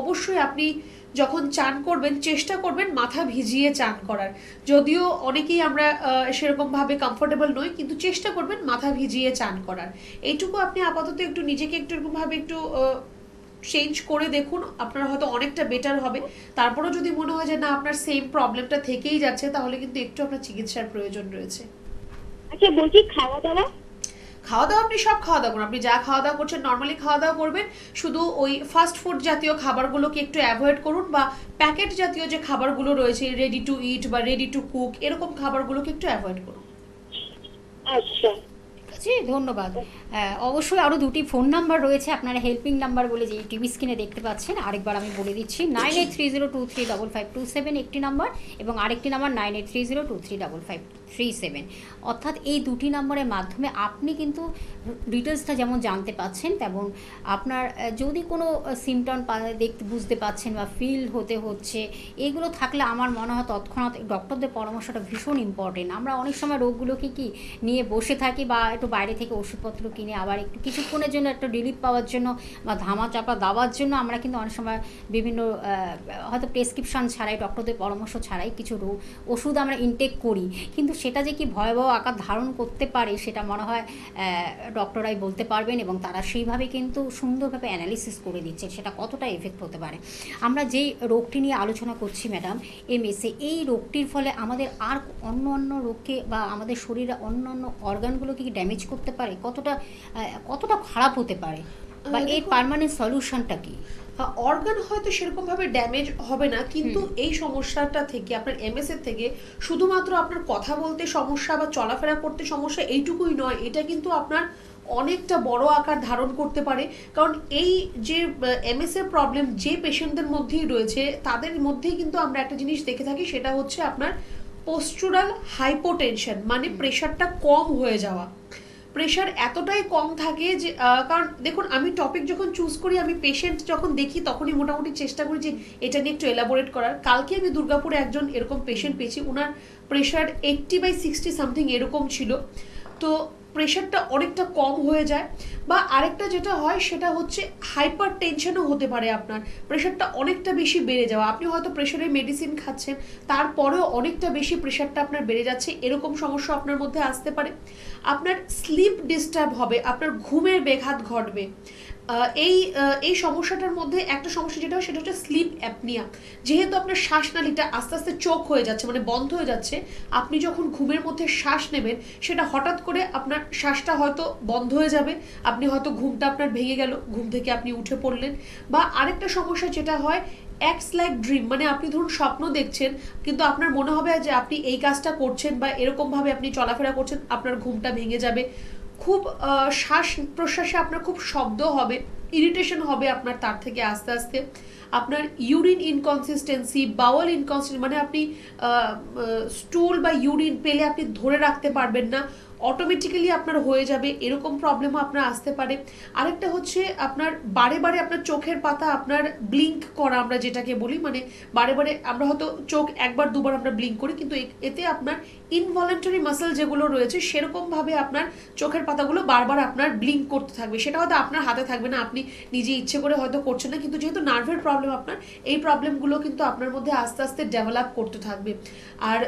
অবশ্যই আপনি যখন চান করবেন চেষ্টা করবেন মাথা ভিজিয়ে চান করার। যদিও অনেকেই আমরা সেরকমভাবে কমফোর্টেবল নই, কিন্তু চেষ্টা করবেন মাথা ভিজিয়ে চান করার। এইটুকু আপনি আপাতত একটু নিজেকে একটু এরকমভাবে একটু চেঞ্জ করে দেখুন, আপনার হয়তো অনেকটা বেটার হবে। তারপরেও যদি মনে হয় যে না আপনার সেম প্রবলেমটা থেকেই যাচ্ছে, তাহলে কিন্তু একটু আপনার চিকিৎসার প্রয়োজন রয়েছে। আচ্ছা বলছি খাওয়া দাওয়া? খাওয়া দাওয়া আপনি সব খাওয়া দাওয়া করুন, আপনি যা খাওয়া দাওয়া করছেন নর্মালি খাওয়া দাওয়া করবেন, শুধু ওই ফাস্ট ফুড জাতীয় খাবারগুলোকে একটু অ্যাভয়েড করুন, বা প্যাকেট জাতীয় যে খাবারগুলো রয়েছে রেডি টু ইট বা রেডি টু কুক এরকম খাবারগুলোকে একটু অ্যাভয়েড করুন। আচ্ছা জি, ধন্যবাদ। অবশ্যই আরও দুটি ফোন নাম্বার রয়েছে, আপনারা হেল্পিং নাম্বার বলে যে টিভি স্ক্রিনে দেখতে পাচ্ছেন, আরেকবার আমি বলে দিচ্ছি 9830235527 একটি নাম্বার, এবং আরেকটি নাম্বার 9830235537। অর্থাৎ এই দুটি নাম্বারের মাধ্যমে আপনি কিন্তু ডিটেলসটা যেমন জানতে পাচ্ছেন, তেমন আপনার যদি কোনো সিমটম দেখতে বুঝতে পাচ্ছেন বা ফিল হতে হচ্ছে, এগুলো থাকলে আমার মনে হয় তৎক্ষণাৎ ডক্টরদের পরামর্শটা ভীষণ ইম্পর্টেন্ট। আমরা অনেক সময় রোগগুলোকে কি নিয়ে বসে থাকি, বা একটু বাইরে থেকে ওষুধপত্র কিনে আবার একটু কিছুক্ষণের জন্য একটা রিলিফ পাওয়ার জন্য বা ধামাচাপা দেওয়ার জন্য আমরা কিন্তু অনেক সময় বিভিন্ন হয়তো প্রেসক্রিপশান ছাড়াই, ডক্টরদের পরামর্শ ছাড়াই কিছু ওষুধ আমরা ইনটেক করি, কিন্তু সেটা যে কি ভয়াবহ আকার ধারণ করতে পারে সেটা মনে হয় ডক্টরাই বলতে পারবেন, এবং তারা সেইভাবে কিন্তু সুন্দরভাবে অ্যানালিসিস করে দিচ্ছে সেটা কতটা এফেক্ট হতে পারে। আমরা যেই রোগটি নিয়ে আলোচনা করছি ম্যাডাম এমএসএ, এই রোগটির ফলে আমাদের আর অন্য রোগকে বা আমাদের শরীরে অন্যান্য অর্গানগুলোকে কি ড্যামেজ করতে পারে, কতটা খারাপ হতে পারে, বা এর পার্মানেন্ট সলিউশনটা কি? অর্গান হয়তো সেরকম ভাবে ড্যামেজ হবে না, কিন্তু এই সমস্যাটা থেকে আপনার এমএস এর থেকে শুধুমাত্র আপনার কথা বলতে সমস্যা বা চলাফেরা করতে সমস্যা এইটুকুই নয়, এটা কিন্তু আপনার অনেকটা বড় আকার ধারণ করতে পারে। কারণ এই যে এমএস এর প্রবলেম যে পেশেন্টদের মধ্যেই রয়েছে, তাদের মধ্যেই কিন্তু আমরা একটা জিনিস দেখে থাকি, সেটা হচ্ছে আপনার পোস্চুরাল হাইপোটেনশন, মানে প্রেশারটা কম হয়ে যাওয়া। প্রেশার এতটাই কম থাকে যে কারণ দেখুন, আমি টপিক যখন চুজ করি, আমি পেশেন্ট যখন দেখি তখনই মোটামুটি চেষ্টা করি যে এটা নিয়ে একটু এলাবোরেট করার। কালকে আমি দুর্গাপুরে একজন এরকম পেশেন্ট পেয়েছি, ওনার প্রেশার 80/60 সামথিং এরকম ছিল। তো প্রেশারটা অনেকটা কম হয়ে যায়। বা আরেকটা যেটা হয় সেটা হচ্ছে হাইপার টেনশনও হতে পারে, আপনার প্রেশারটা অনেকটা বেশি বেড়ে যাওয়া। আপনি হয়তো প্রেশারের মেডিসিন খাচ্ছেন, তারপরেও অনেকটা বেশি প্রেশারটা আপনার বেড়ে যাচ্ছে, এরকম সমস্যা আপনার মধ্যে আসতে পারে। আপনার স্লিপ ডিস্টার্ব হবে, আপনার ঘুমের ব্যাঘাত ঘটবে। এই সমস্যাটার মধ্যে একটা সমস্যা যেটা হয় সেটা হচ্ছে স্লিপ অ্যাপনিয়া। যেহেতু আপনার শ্বাসনালীটা আস্তে আস্তে চোক হয়ে যাচ্ছে, মানে বন্ধ হয়ে যাচ্ছে, আপনি যখন ঘুমের মধ্যে শ্বাস নেবেন সেটা হঠাৎ করে আপনার শ্বাসটা হয়তো বন্ধ হয়ে যাবে, আপনি হয়তো ঘুমটা আপনার ভেঙে গেল, ঘুম থেকে আপনি উঠে পড়লেন। বা আরেকটা সমস্যা যেটা হয় অ্যাক্টস লাইক ড্রিম, মানে আপনি ধরুন স্বপ্ন দেখছেন, কিন্তু আপনার মনে হবে যে আপনি এই কাজটা করছেন বা এরকমভাবে আপনি চলাফেরা করছেন, আপনার ঘুমটা ভেঙে যাবে। খুব শ্বাস প্রশ্বাসে আপনার খুব শব্দ হবে, ইরিটেশন হবে আপনার, তার থেকে আস্তে আস্তে আপনার ইউরিন ইনকনসিস্টেন্সি, বাওয়াল ইনকনসিস্টেন্সি, মানে আপনি স্টুল বা ইউরিন পেলে আপনি ধরে রাখতে পারবেন না, অটোমেটিক্যালি আপনার হয়ে যাবে, এরকম প্রবলেমও আপনার আসতে পারে। আরেকটা হচ্ছে আপনার বারে বারে আপনার চোখের পাতা আপনার ব্লিঙ্ক করা, আমরা যেটাকে বলি, মানে বারে বারে আমরা হয়তো চোখ একবার দুবার আমরা ব্লিঙ্ক করি, কিন্তু এতে আপনার ইনভলেন্টারি মাসেল যেগুলো রয়েছে সেরকমভাবে আপনার চোখের পাতাগুলো বারবার আপনার ব্লিঙ্ক করতে থাকবে। সেটা হয়তো আপনার হাতে থাকবে না, আপনি নিজে ইচ্ছে করে হয়তো করছেন না, কিন্তু যেহেতু নার্ভের প্রবলেম আপনার, এই প্রবলেমগুলো কিন্তু আপনার মধ্যে আস্তে আস্তে ডেভেলপ করতে থাকবে। আর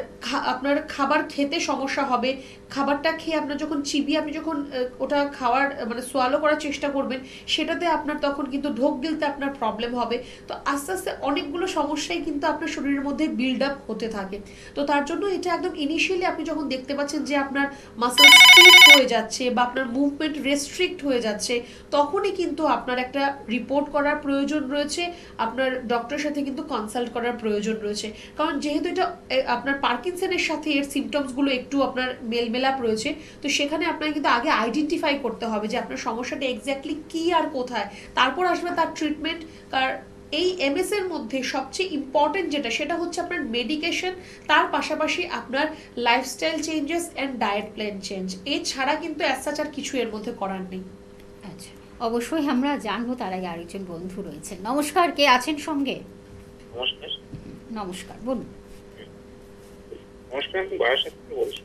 আপনার খাবার খেতে সমস্যা হবে, খাবারটা খেয়ে আপনার যখন চিবিয়ে আপনি যখন ওটা খাওয়ার মানে সোয়ালো করার চেষ্টা করবেন, সেটাতে আপনার তখন কিন্তু ঢোক গিলতে আপনার প্রবলেম হবে। তো আস্তে আস্তে অনেকগুলো সমস্যাই কিন্তু আপনার শরীরের মধ্যে বিল্ড আপ হতে থাকে। তো তার জন্য এটা একদম ইনিশিয়ালি আপনি যখন দেখতে পাচ্ছেন যে আপনার মাসেল স্টিফ হয়ে যাচ্ছে বা আপনার মুভমেন্ট রেস্ট্রিক্ট হয়ে যাচ্ছে, তখনই কিন্তু আপনার একটা রিপোর্ট করার প্রয়োজন রয়েছে, আপনার ডক্টরের সাথে কিন্তু কনসাল্ট করার প্রয়োজন রয়েছে। কারণ যেহেতু এটা আপনার পার্কিনসনের সাথে এর সিমটমসগুলো একটু আপনার মেলমেলাপ রয়েছে, তো সেখানে আপনাকে কিন্তু আগে আইডেন্টিফাই করতে হবে যে আপনার সমস্যাটা এক্স্যাক্টলি কী আর কোথায়, তারপর আসবে তার ট্রিটমেন্ট। কারণ এই এমএস এর মধ্যে সবচেয়ে ইম্পর্টেন্ট যেটা, সেটা হচ্ছে আপনার মেডিকেশন, তার পাশাপাশি আপনার lifestyle changes and diet plan change. এছাড়া কিন্তু অ্যাজ আর কিছু এর মধ্যে করার নেই। আচ্ছা, অবশ্যই আমরা জানবো। তার আগে আরেকজন বন্ধু রয়েছেন। নমস্কার, কে আছেন সঙ্গে? নমস্কার। নমস্কার, বলুন। নমস্কার, আমি বারাসাত থেকে বলছি।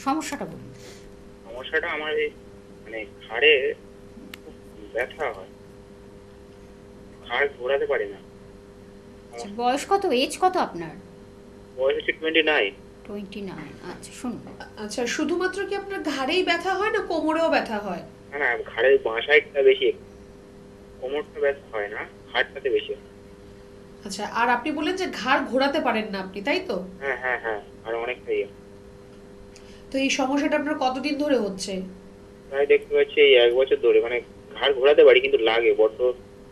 সমস্যাটা বলুন। সমস্যাটা আমার এই মানে ঘাড়ে খুব ব্যথা হয়, ঘাড় ঘোরাতে পারি না। আচ্ছা, বয়স কত, এজ কত আপনার? বয়স হচ্ছে 29। 29। আচ্ছা, শুনুন। আচ্ছা, শুধুমাত্র কি আপনার ঘাড়েই ব্যথা হয় না কোমরেও ব্যথা হয়? না না, ঘাড়ের বাঁ সাইডটা বেশি। কোমরটা ব্যথা হয় না, ঘাড়টাতে বেশি হয়। আচ্ছা, আর আপনি বললেন যে ঘাড় ঘোরাতে পারেন না আপনি, তাই তো? হ্যাঁ হ্যাঁ হ্যাঁ, আর অনেকটাই হয়। তো এই সমস্যাটা আপনার কতদিন ধরে হচ্ছে? প্রায় দেখতে পাচ্ছি এই 1 বছর ধরে, মানে ঘাড় ঘোরাতে পারি কিন্তু লাগে, বড্ড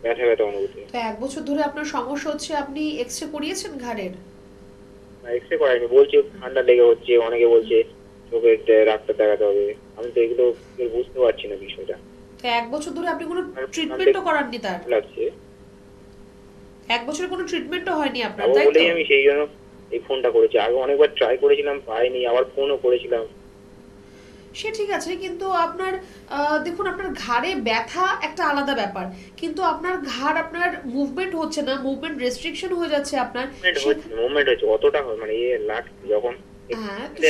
ব্যথা ব্যথা অনুভূতি। তো 1 বছর ধরে আপনার সমস্যা হচ্ছে, আপনি এক্সরে করিয়েছেন ঘাড়ের? এক্সরে করাইনি, বলছে ঠান্ডা লেগে হচ্ছে, অনেকে বলছে চোখের ডাক্তার দেখাতে হবে। আমি তো এগুলো বুঝতে পারছি না বিষয়টা। তো 1 বছর ধরে আপনি কোনো আর ট্রিটমেন্টও করাননি তার? লাগছে 1 বছরে কোনো ট্রিটমেন্টও হয়নি আপনার, যাবো তাই তো? বলেই আমি সেই জন্য এই ফোনটা করেছি। আগে অনেকবার ট্রাই করেছিলাম, পাইনি, আবার ফোনও করেছিলাম। সে ঠিক আছে, কিন্তু আপনার দেখুন, আপনার ঘাড়ে ব্যথা একটা আলাদা ব্যাপার, কিন্তু আপনার ঘাড়, আপনার মুভমেন্ট হচ্ছে না, মুভমেন্ট রেস্ট্রিকশন হয়ে যাচ্ছে আপনার। মুভমেন্ট হচ্ছে অতটা হয়, মানে লাগছে যখন। হ্যাঁ, তো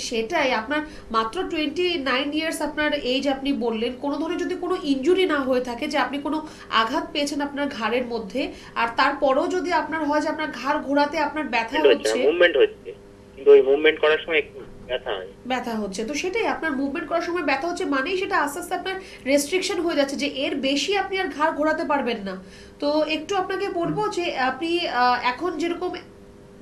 সেটাই আপনার মাত্র 29 ইয়ার্স আপনার এজ, আপনি বললেন কোনো ধরনের যদি কোনো ইনজুরি না হয়ে থাকে, যে আপনি কোনো আঘাত পেয়েছেন আপনার ঘাড়ের মধ্যে, আর তারপরেও যদি আপনার হয় যে আপনার ঘাড় ঘোরাতে আপনার ব্যথা হচ্ছে, মুভমেন্ট হচ্ছে, কিন্তু ওই মুভমেন্ট করার সময় একটু ব্যথা হচ্ছে, তো সেটাই আপনার মুভমেন্ট করার সময় ব্যথা হচ্ছে, মানেই সেটা আস্তে আস্তে আপনার রেস্ট্রিকশন হয়ে যাচ্ছে, যে এর বেশি আপনি আর ঘাড় ঘোরাতে পারবেন না। তো একটু আপনাকে বলবো যে আপনি এখন যেরকম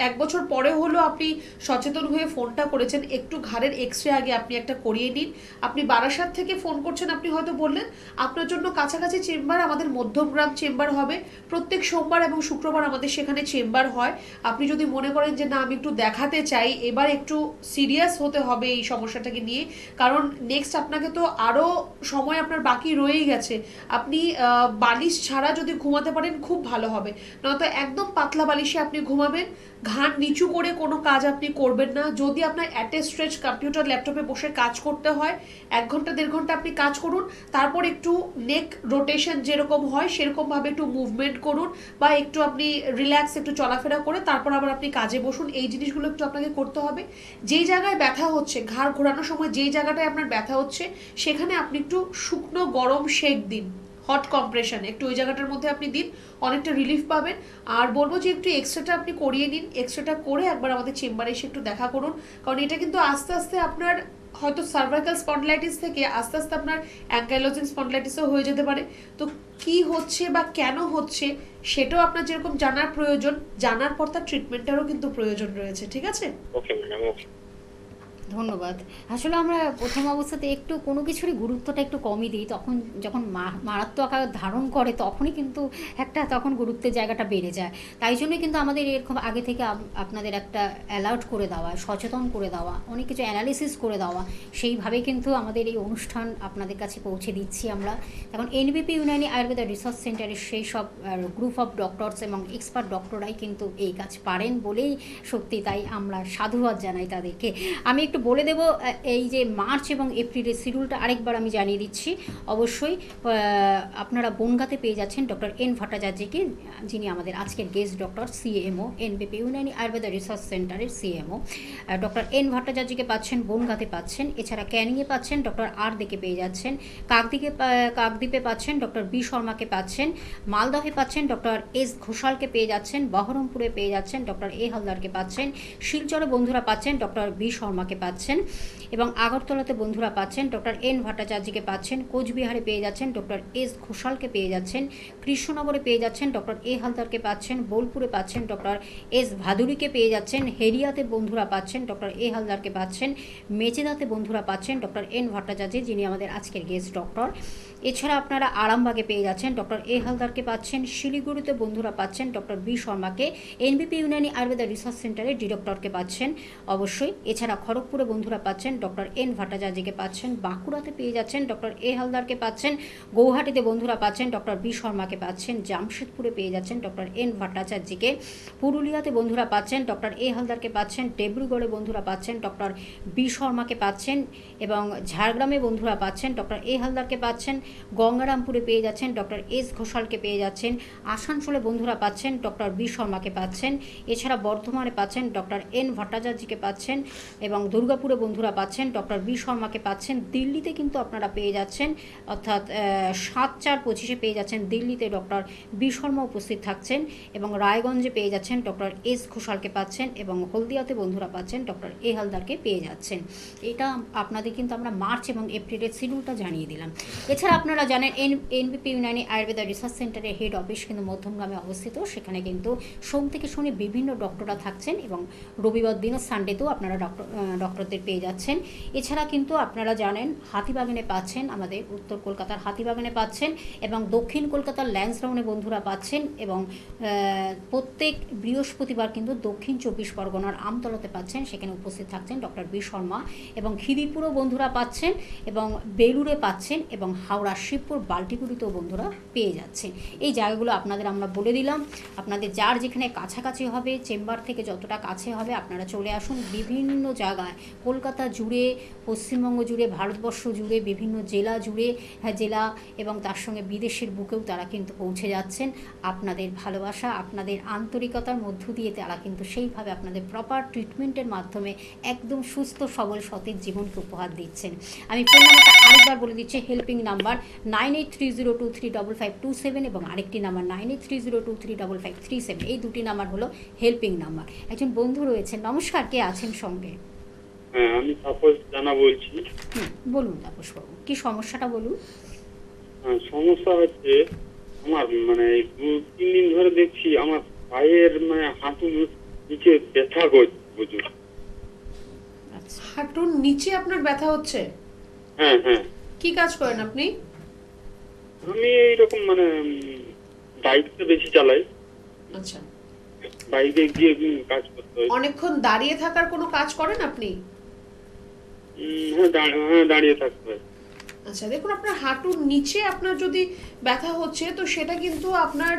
1 বছর পরে হলো আপনি সচেতন হয়ে ফোনটা করেছেন, একটু ঘাড়ের এক্সরে আগে আপনি একটা করিয়ে নিন। আপনি বারাসাত থেকে ফোন করছেন, আপনি হয়তো বললেন, আপনার জন্য কাছাকাছি চেম্বার আমাদের মধ্যমগ্রাম চেম্বার হবে। প্রত্যেক সোমবার এবং শুক্রবার আমাদের সেখানে চেম্বার হয়। আপনি যদি মনে করেন যে না, আমি একটু দেখাতে চাই, এবার একটু সিরিয়াস হতে হবে এই সমস্যাটাকে নিয়ে, কারণ নেক্সট আপনাকে তো আরও সময় আপনার বাকি রয়েই গেছে। আপনি বালিশ ছাড়া যদি ঘুমাতে পারেন খুব ভালো হবে, নয়তো একদম পাতলা বালিশে আপনি ঘুমাবেন। ঘাড় নিচু করে কোনো কাজ আপনি করবেন না। যদি আপনার অ্যাট এ স্ট্রেচ কম্পিউটার ল্যাপটপে বসে কাজ করতে হয়, 1 ঘন্টা 1.5 ঘন্টা আপনি কাজ করুন, তারপর একটু নেক রোটেশন যেরকম হয় সেরকমভাবে একটু মুভমেন্ট করুন, বা একটু আপনি রিল্যাক্স একটু চলাফেরা করে তারপর আবার আপনি কাজে বসুন। এই জিনিসগুলো একটু আপনাকে করতে হবে। যেই জায়গায় ব্যথা হচ্ছে, ঘাড় ঘোরানোর সময় যেই জায়গাটায় আপনার ব্যথা হচ্ছে, সেখানে আপনি একটু শুকনো গরম শেক দিন, হট কম্প্রেশন একটু ওই জায়গাটার মধ্যে আপনি দিন, অনেকটা রিলিফ পাবেন। আর বলবো যে একটু এক্সরেটা আপনি করিয়ে নিন, এক্সরেটা করে একবার আমাদের চেম্বারে এসে একটু দেখা করুন, কারণ এটা কিন্তু আস্তে আস্তে আপনার হয়তো সার্ভাইকাল স্পন্ডলাইটিস থেকে আস্তে আস্তে আপনার অ্যাঙ্কাইলোজিং স্পন্ডলাইটিসও হয়ে যেতে পারে। তো কি হচ্ছে বা কেন হচ্ছে সেটাও আপনার যেরকম জানার প্রয়োজন, জানার পর তার ট্রিটমেন্টেরও কিন্তু প্রয়োজন রয়েছে। ঠিক আছে? ওকে ম্যাডাম, ওকে। ধন্যবাদ। আসলে আমরা প্রথম অবস্থাতে একটু কোনো কিছুরই গুরুত্বটা একটু কমই দিই, তখন যখন মারাত্মক আকার ধারণ করে তখনই কিন্তু তখন গুরুত্বের জায়গাটা বেড়ে যায়। তাই জন্যই কিন্তু আমাদের এরকম আগে থেকে আপনাদের একটা অ্যালার্ট করে দেওয়া, সচেতন করে দেওয়া, অনেক কিছু অ্যানালিসিস করে দেওয়া, সেইভাবেই কিন্তু আমাদের এই অনুষ্ঠান আপনাদের কাছে পৌঁছে দিচ্ছি আমরা। এখন এনবিপি ইউনানি আয়ুর্বেদা রিসার্চ সেন্টারের সেই সব গ্রুপ অফ ডক্টরস এবং এক্সপার্ট ডক্টরাই কিন্তু এই কাজ পারেন বলেই সত্যি, তাই আমরা সাধুবাদ জানাই তাদেরকে। আমি একটু বলে দেব এই যে মার্চ এবং এপ্রিলের শিডিউলটা আরেকবার আমি জানিয়ে দিচ্ছি। অবশ্যই আপনারা বনগাঁতে পেয়ে যাচ্ছেন ডক্টর এন ভট্টাচার্যকে, যিনি আমাদের আজকের guest doctor, CMO, এনবিপি Unani Ayurveda research সেন্টারের সিএমও। ডক্টর এন ভট্টাচার্যকে পাচ্ছেন বনগাঁতে পাচ্ছেন, এছাড়া ক্যানিংয়ে পাচ্ছেন ডক্টর আর দেখে পেয়ে যাচ্ছেন, কাকদ্বীপে পাচ্ছেন ডক্টর বি শর্মাকে পাচ্ছেন, মালদহে পাচ্ছেন ডক্টর এস ঘোষালকে পেয়ে যাচ্ছেন, বহরমপুরে পেয়ে যাচ্ছেন ডক্টর এ হালদারকে পাচ্ছেন, শিলচরে বন্ধুরা পাচ্ছেন ডক্টর বি শর্মাকে পাচ্ছেন, এবং আগরতলাতে বন্ধুরা পাচ্ছেন ডক্টর এন ভট্টাচার্যকে পাচ্ছেন, কোচবিহারে পেয়ে যাচ্ছেন ডক্টর এস ঘোষালকে পেয়ে যাচ্ছেন, কৃষ্ণনগরে পেয়ে যাচ্ছেন ডক্টর এ হালদারকে পাচ্ছেন, বোলপুরে পাচ্ছেন ডক্টর এস ভাদুরীকে পেয়ে যাচ্ছেন, হেরিয়াতে বন্ধুরা পাচ্ছেন ডক্টর এ হালদারকে পাচ্ছেন, মেচেদাতে বন্ধুরা পাচ্ছেন ডক্টর এন ভট্টাচার্য, যিনি আমাদের আজকের গেস্ট ডক্টর। এছাড়া আপনারা আরামবাগে পেয়ে যাচ্ছেন ডক্টর এ হালদারকে পাচ্ছেন, শিলিগুড়িতে বন্ধুরা পাচ্ছেন ডক্টর বি শর্মাকে, এনবিপি ইউনানি আয়ুর্বেদা রিসার্চ সেন্টারের ডিরেক্টরকে পাচ্ছেন অবশ্যই। এছাড়া খড়গপুরে বন্ধুরা পাচ্ছেন ডক্টর এন ভট্টাচার্যকে পাচ্ছেন, বাঁকুড়াতে পেয়ে যাচ্ছেন ডক্টর এ হালদারকে পাচ্ছেন, গৌহাটিতে বন্ধুরা পাচ্ছেন ডক্টর বি শর্মাকে পাচ্ছেন, জামশেদপুরে পেয়ে যাচ্ছেন ডক্টর এন ভট্টাচার্যকে, পুরুলিয়াতে বন্ধুরা পাচ্ছেন ডক্টর এ হালদারকে পাচ্ছেন, ডিব্রুগড়ে বন্ধুরা পাচ্ছেন ডক্টর বি শর্মাকে পাচ্ছেন, এবং ঝাড়গ্রামে বন্ধুরা পাচ্ছেন ডক্টর এ হালদারকে পাচ্ছেন, গঙ্গারামপুরে পেয়ে যাচ্ছেন ডক্টর এস ঘোষালকে পেয়ে যাচ্ছেন, আসানসোলে বন্ধুরা পাচ্ছেন ডক্টর বি শর্মাকে পাচ্ছেন, এছাড়া বর্ধমানে পাচ্ছেন ডক্টর এন ভট্টাচার্যকে পাচ্ছেন, এবং দুর্গাপুরে বন্ধুরা পাচ্ছেন ডক্টর বি শর্মাকে পাচ্ছেন। দিল্লিতে কিন্তু আপনারা পেয়ে যাচ্ছেন, অর্থাৎ 7/4/25 পেয়ে যাচ্ছেন দিল্লিতে ডক্টর বি শর্মা উপস্থিত থাকছেন, এবং রায়গঞ্জে পেয়ে যাচ্ছেন ডক্টর এস ঘোষালকে পাচ্ছেন, এবং হলদিয়াতে বন্ধুরা পাচ্ছেন ডক্টর এ হালদারকে পেয়ে যাচ্ছেন। এটা আপনাদের কিন্তু আমরা মার্চ এবং এপ্রিলের শিডিউলটা জানিয়ে দিলাম। এছাড়া আপনারা জানেন এনবিপি ইউনানি আয়ুর্বেদা রিসার্চ সেন্টারের হেড অফিস কিন্তু মধ্যমগ্রামে অবস্থিত। সেখানে কিন্তু সোম থেকে শনি বিভিন্ন ডক্টররা থাকছেন এবং রবিবার দিন ও সানডেতেও আপনারা ডক্টরদের পেয়ে যাচ্ছেন। এছাড়া কিন্তু আপনারা জানেন হাতিবাগানে পাচ্ছেন, আমাদের উত্তর কলকাতার হাতিবাগানে পাচ্ছেন এবং দক্ষিণ কলকাতার ল্যান্সডাউনে বন্ধুরা পাচ্ছেন এবং প্রত্যেক বৃহস্পতিবার কিন্তু দক্ষিণ 24 পরগনার আমতলাতে পাচ্ছেন, সেখানে উপস্থিত থাকছেন ডক্টর বি শর্মা এবং খিদিরপুরও বন্ধুরা পাচ্ছেন এবং বেলুড়ে পাচ্ছেন এবং হাওড়া শিবপুর বাল্টিগুড়িতেও বন্ধুরা পেয়ে যাচ্ছেন। এই জায়গাগুলো আপনাদের আমরা বলে দিলাম। আপনাদের যার যেখানে কাছাকাছি হবে, চেম্বার থেকে যতটা কাছে হবে আপনারা চলে আসুন। বিভিন্ন জায়গায় কলকাতা জুড়ে, পশ্চিমবঙ্গ জুড়ে, ভারতবর্ষ জুড়ে, বিভিন্ন জেলা জুড়ে, জেলা এবং তার সঙ্গে বিদেশের বুকেও তারা কিন্তু পৌঁছে যাচ্ছেন। আপনাদের ভালোবাসা, আপনাদের আন্তরিকতার মধ্য দিয়ে তারা কিন্তু সেইভাবে আপনাদের প্রপার ট্রিটমেন্টের মাধ্যমে একদম সুস্থ সবল সতেজ জীবনকে উপহার দিচ্ছেন। আমি ফোন নাম্বারটা আরেকবার বলে দিচ্ছি, হেল্পিং নাম্বার 9830235527 এবং আরেকটি নাম্বার 9830235537। এই দুটি নাম্বার হলো হেল্পিং নাম্বার। একজন বন্ধু রয়েছেন, নমস্কার, কে আছেন সঙ্গে? হ্যাঁ, আমি তাপস জানা বলছি। বলুন তাপসবাবু, কি সমস্যাটা বলুন। সমস্যা হচ্ছে আমার মানে 2-3 দিন ধরে দেখছি আমার পায়ের মানে হাঁটুর নিচে ব্যথা করছে। হাঁটুর নিচে আপনার ব্যথা হচ্ছে? হ্যাঁ হ্যাঁ। কি কাজ করেন আপনি? আমি এইরকম মানে বাইকটা বেশি চালাই। আচ্ছা, বাইকে গিয়ে কাজ করতে হয়। অনেকক্ষণ দাঁড়িয়ে থাকার কোনো কাজ করেন আপনি? হ্যাঁ, দাঁড়িয়ে থাকতে হয়। আচ্ছা, দেখুন আপনার হাঁটুর নিচে আপনার যদি ব্যথা হচ্ছে তো সেটা কিন্তু আপনার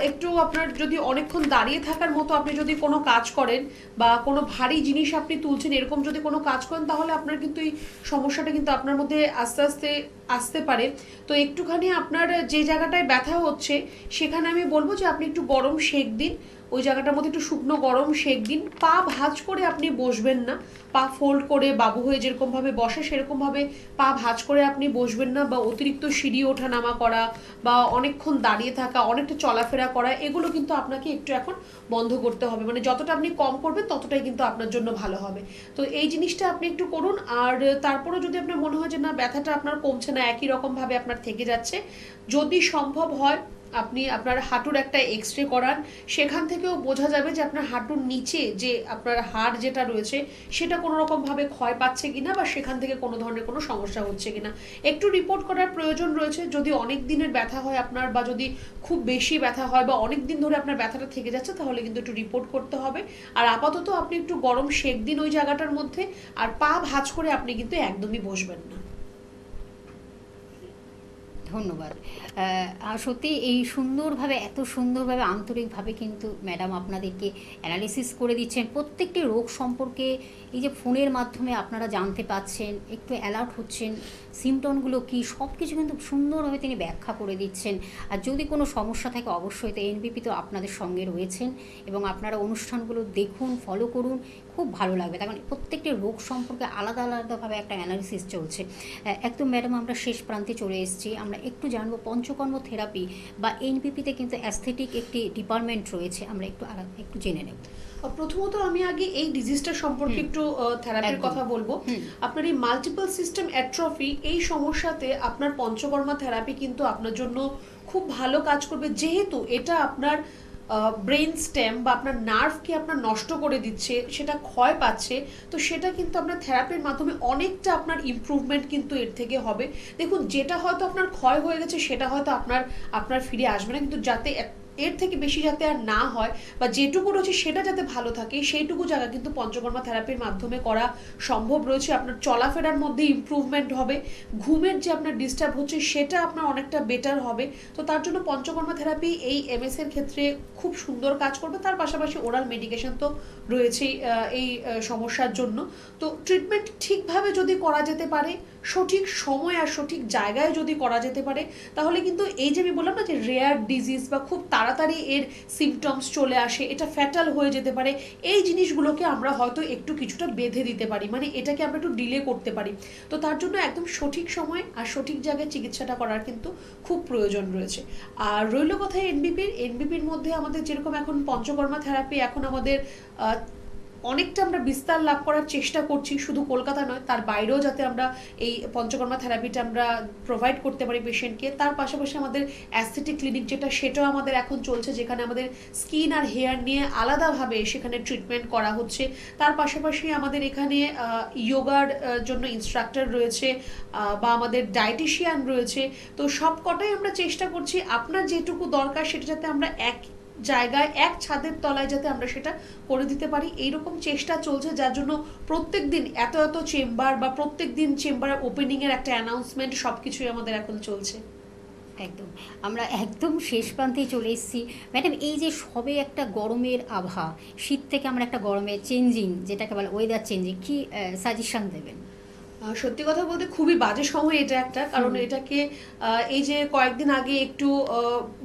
একটু আপনার যদি অনেকক্ষণ দাঁড়িয়ে থাকার মতো আপনি যদি কোনো কাজ করেন বা কোনো ভারী জিনিস আপনি তুলছেন, এরকম যদি কোনো কাজ করেন তাহলে আপনার কিন্তু এই সমস্যাটা কিন্তু আপনার মধ্যে আস্তে আস্তে আসতে পারে। তো একটুখানি আপনার যে জায়গাটায় ব্যথা হচ্ছে সেখানে আমি বলবো যে আপনি একটু গরম সেক দিন, ওই জায়গাটার মধ্যে একটু শুকনো গরম সেক দিন। পা ভাঁজ করে আপনি বসবেন না, পা ফোল্ড করে বাবু হয়ে যেরকমভাবে বসে সেরকমভাবে পা ভাঁজ করে আপনি বসবেন না, বা অতিরিক্ত সিঁড়ি ওঠা নামা করা বা অনেকক্ষণ দাঁড়িয়ে থাকা, অনেকটা চলাফেরা করা, এগুলো কিন্তু আপনাকে একটু এখন বন্ধ করতে হবে। মানে যতটা আপনি কম করবেন ততটাই কিন্তু আপনার জন্য ভালো হবে। তো এই জিনিসটা আপনি একটু করুন। আর তারপরে যদি আপনার মনে হয় যে না ব্যথাটা আপনার কমছে না, একই রকমভাবে আপনার থেকে যাচ্ছে, যদি সম্ভব হয় আপনি আপনার হাঁটুর একটা এক্সরে করান। সেখান থেকেও বোঝা যাবে যে আপনার হাঁটুর নিচে যে আপনার হাড় যেটা রয়েছে সেটা কোনো রকমভাবে ক্ষয় পাচ্ছে কিনা বা সেখান থেকে কোনো ধরনের কোনো সমস্যা হচ্ছে কিনা। একটু রিপোর্ট করার প্রয়োজন রয়েছে। যদি অনেক দিনের ব্যথা হয় আপনার, বা যদি খুব বেশি ব্যথা হয় বা অনেক দিন ধরে আপনার ব্যথাটা থেকে যাচ্ছে, তাহলে কিন্তু একটু রিপোর্ট করতে হবে। আর আপাতত আপনি একটু গরম সেক দিন ওই জায়গাটার মধ্যে, আর পা ভাঁজ করে আপনি কিন্তু একদমই বসবেন না। ধন্যবাদ। সত্যি এই সুন্দরভাবে, এত সুন্দরভাবে, আন্তরিকভাবে কিন্তু ম্যাডাম আপনাদেরকে অ্যানালিসিস করে দিচ্ছেন প্রত্যেকটি রোগ সম্পর্কে। এই যে ফোনের মাধ্যমে আপনারা জানতে পাচ্ছেন, একটু অ্যালার্ট হচ্ছেন, সিমটমগুলো কী সব কিছু কিন্তু সুন্দরভাবে তিনি ব্যাখ্যা করে দিচ্ছেন। আর যদি কোনো সমস্যা থাকে অবশ্যই তো এনবিপি তো আপনাদের সঙ্গে রয়েছেন এবং আপনারা অনুষ্ঠানগুলো দেখুন, ফলো করুন, খুব ভালো লাগবে। তার মানে প্রত্যেকটি রোগ সম্পর্কে আলাদা আলাদাভাবে একটা অ্যানালিসিস চলছে। একদম ম্যাডাম আমরা শেষ প্রান্তে চলে এসেছি। আমরা একটু জানবো পঞ্চকর্ম থেরাপি বা এনবিপিতে কিন্তু অ্যাস্থেটিক একটি ডিপার্টমেন্ট রয়েছে, আমরা একটু জেনে নেব। প্রথমত আমি আগে এই ডিজিজটা সম্পর্কে একটু থেরাপির কথা বলবো। আপনার এই মাল্টিপল সিস্টেম অ্যাট্রফি, এই সমস্যাতে আপনার পঞ্চকর্মা থেরাপি কিন্তু আপনার জন্য খুব ভালো কাজ করবে, যেহেতু এটা আপনার ব্রেন স্টেম বা আপনার নার্ভকে আপনার নষ্ট করে দিচ্ছে, সেটা ক্ষয় পাচ্ছে। তো সেটা কিন্তু আপনার থেরাপির মাধ্যমে অনেকটা আপনার ইমপ্রুভমেন্ট কিন্তু এর থেকে হবে। দেখুন, যেটা হয়তো আপনার ক্ষয় হয়ে গেছে সেটা হয়তো আপনার ফিরে আসবে না, কিন্তু যাতে এর থেকে বেশি যাতে আর না হয় বা যেটুকু রয়েছে সেটা যাতে ভালো থাকে, সেইটুকু জায়গা কিন্তু পঞ্চকর্মা থেরাপির মাধ্যমে করা সম্ভব রয়েছে। আপনার চলাফেরার মধ্যে ইমপ্রুভমেন্ট হবে, ঘুমের যে আপনার ডিস্টার্ব হচ্ছে সেটা আপনার অনেকটা বেটার হবে। তো তার জন্য পঞ্চকর্মা থেরাপি এই এমএস এর ক্ষেত্রে খুব সুন্দর কাজ করবে। তার পাশাপাশি ওরাল মেডিকেশন তো রয়েছেই এই সমস্যার জন্য। তো ট্রিটমেন্ট ঠিকভাবে যদি করা যেতে পারে, সঠিক সময় আর সঠিক জায়গায় যদি করা যেতে পারে, তাহলে কিন্তু এই যে আমি বললাম না যে রেয়ার ডিজিজ বা খুব তাড়াতাড়ি এর সিমটমস চলে আসে, এটা ফ্যাটাল হয়ে যেতে পারে, এই জিনিসগুলোকে আমরা হয়তো একটু কিছুটা বেঁধে দিতে পারি, মানে এটাকে আমরা একটু ডিলে করতে পারি। তো তার জন্য একদম সঠিক সময় আর সঠিক জায়গায় চিকিৎসাটা করার কিন্তু খুব প্রয়োজন রয়েছে। আর রইল কথা এনবিপির মধ্যে আমাদের যেরকম এখন পঞ্চকর্মা থেরাপি এখন আমাদের অনেকটা আমরা বিস্তার লাভ করার চেষ্টা করছি, শুধু কলকাতা নয় তার বাইরেও যাতে আমরা এই পঞ্চকর্মা থেরাপিটা আমরা প্রোভাইড করতে পারি পেশেন্টকে। তার পাশাপাশি আমাদের অ্যাস্থেটিক ক্লিনিক যেটা, সেটাও আমাদের এখন চলছে, যেখানে আমাদের স্কিন আর হেয়ার নিয়ে আলাদাভাবে সেখানে ট্রিটমেন্ট করা হচ্ছে। তার পাশাপাশি আমাদের এখানে যোগার জন্য ইনস্ট্রাক্টর রয়েছে বা আমাদের ডায়েটিশিয়ান রয়েছে। তো সব কটাই আমরা চেষ্টা করছি আপনার যেটুকু দরকার সেটা যাতে আমরা এক জায়গায় এক ছাদের তলায় যাতে আমরা সেটা করে দিতে পারি, এইরকম চেষ্টা চলছে। যার জন্য প্রত্যেক দিন এত এত চেম্বার বা প্রত্যেক দিন চেম্বারের ওপেনিংয়ের একটা অ্যানাউন্সমেন্ট সব কিছুই আমাদের এখন চলছে। একদম, আমরা একদম শেষ প্রান্তেই চলে এসেছি ম্যাডাম। এই যে সবে একটা গরমের আবহাওয়া, শীত থেকে আমরা একটা গরমের চেঞ্জিং, যেটাকে বলে ওয়েদার চেঞ্জিং, কি সাজেশন দেবেন? সত্যি কথা বলতে খুবই বাজে সময় এটা একটা, কারণ এটাকে এই যে কয়েকদিন আগে একটু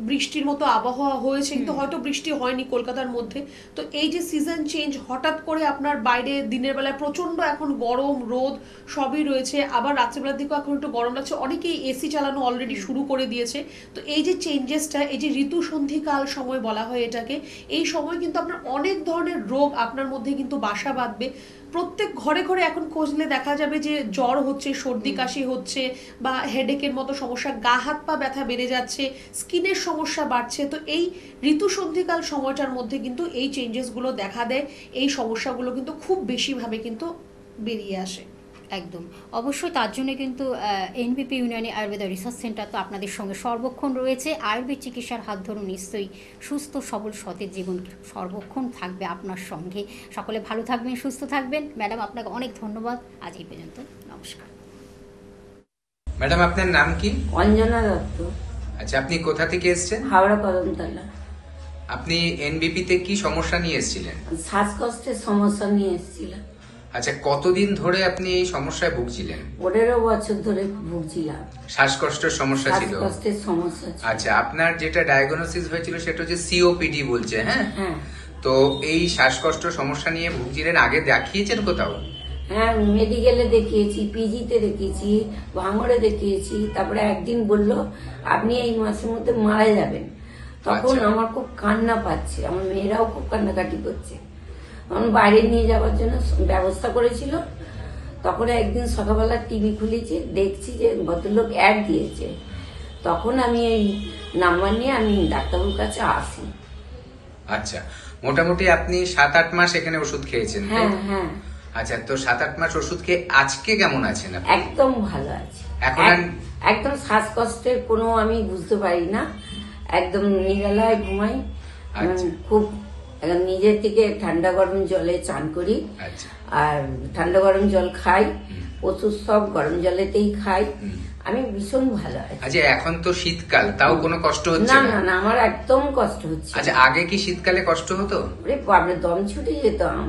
বৃষ্টির মতো আবহাওয়া হয়েছে, কিন্তু হয়তো বৃষ্টি হয়নি কলকাতার মধ্যে। তো এই যে সিজন চেঞ্জ, হঠাৎ করে আপনার বাইরে দিনের বেলায় প্রচন্ড এখন গরম রোদ সবই রয়েছে, আবার রাত্রিবেলার দিকেও এখন একটু গরম লাগছে, অনেকেই এসি চালানো অলরেডি শুরু করে দিয়েছে। তো এই যে চেঞ্জেসটা, এই যে ঋতু সন্ধিকাল সময় বলা হয় এটাকে, এই সময় কিন্তু আপনার অনেক ধরনের রোগ আপনার মধ্যে কিন্তু বাসা বাঁধবে। প্রত্যেক ঘরে ঘরে এখন খুঁজলে দেখা যাবে যে জ্বর হচ্ছে, সর্দি কাশি হচ্ছে, বা হেডেকের মতো সমস্যা, গা হাত পা ব্যথা বেড়ে যাচ্ছে, স্কিনের সমস্যা বাড়ছে। তো এই ঋতু সন্ধিকাল সময়টার মধ্যে কিন্তু এই চেঞ্জেসগুলো দেখা দেয়, এই সমস্যাগুলো কিন্তু খুব বেশিভাবে কিন্তু বেরিয়ে আসে। একদম, অবশ্যই। তার জন্য কিন্তু এনবিপি ইউনানি আয়ুর্বেদা রিসার্চ সেন্টার তো আপনাদের সঙ্গে সর্বক্ষণ রয়েছে। আয়ুর্বেদ চিকিৎসার হাত ধরুন, নিশ্চয়ই সুস্থ সবল সতেজ জীবন সর্বক্ষণ থাকবে আপনার সঙ্গে। সকলে ভালো থাকবেন, সুস্থ থাকবেন। ম্যাডাম, আপনাকে অনেক ধন্যবাদ। আজ এই পর্যন্ত, নমস্কার। ম্যাডাম, আপনার নাম কি? অঞ্জনা দত্ত। আচ্ছা, আপনি কোথা থেকে এসেছেন? হাওড়া কদমতলা। আপনি এনবিপি তে কি সমস্যা নিয়ে এসেছিলেন? শ্বাসকষ্টের সমস্যা নিয়ে এসেছিলাম। আচ্ছা, কতদিন ধরে আপনি এই সমস্যায় ভুগছিলেন? 15 বছর ধরে ভুগছিলাম। শ্বাসকষ্টের সমস্যা ছিল? শ্বাসকষ্টের সমস্যা ছিল। আচ্ছা, আপনার যেটা ডায়াগনোসিস হয়েছিল সেটা হচ্ছে সিওপিডি বলছে, হ্যাঁ? হ্যাঁ। তো এই শ্বাসকষ্ট সমস্যা নিয়ে ভুগছিলেন, আগে দেখিয়েছেন কোথাও? হ্যাঁ, মেডিকেলে দেখিয়েছি, পিজিতে দেখিয়েছি, ভাঙড়ে দেখিয়েছি। তারপরে একদিন বলল আপনি এই মাসের মধ্যে মারা যাবেন। তখন আচ্ছা। আমার খুব কান্না পাচ্ছে, আমার মেয়েরাও খুব কান্নাকাটি করছে। তখন বাইরে নিয়ে যাওয়ার জন্য ব্যবস্থা করেছিল। তখন একদিন সকালবেলা টিভি খুলেছি, দেখছি যে ভদ্রলোক অ্যাড দিয়েছে। তখন আমি এই নাম্বার নিয়ে আমি ডাক্তারবাবুর কাছে আসি। আচ্ছা, মোটামুটি আপনি 7-8 মাস এখানে ওষুধ খেয়েছেন? তাই? হ্যাঁ হ্যাঁ। আচ্ছা, তো 7-8 মাস ওষুধ খেয়ে আজকে কেমন আছেন আপনি? একদম ভালো আছি। এখন একদম শ্বাসকষ্টের কোনো আমি বুঝতে পারি না, একদম নিরালায় ঘুমাই। আচ্ছা। খুব নিজের থেকে ঠান্ডা গরম জলে চান করি। আচ্ছা। আর ঠান্ডা গরম জল খাই, ওষুধ সব গরম জলেতেই খাই। আমি ভীষণ ভালো আছি। আচ্ছা, এখন তো শীতকাল, তাও কোনো কষ্ট হচ্ছে না না? না না, আমার একদম কষ্ট হচ্ছে। আচ্ছা, আগে কি শীতকালে কষ্ট হতো? ওরে বাপরে, দম ছুটে যেতাম,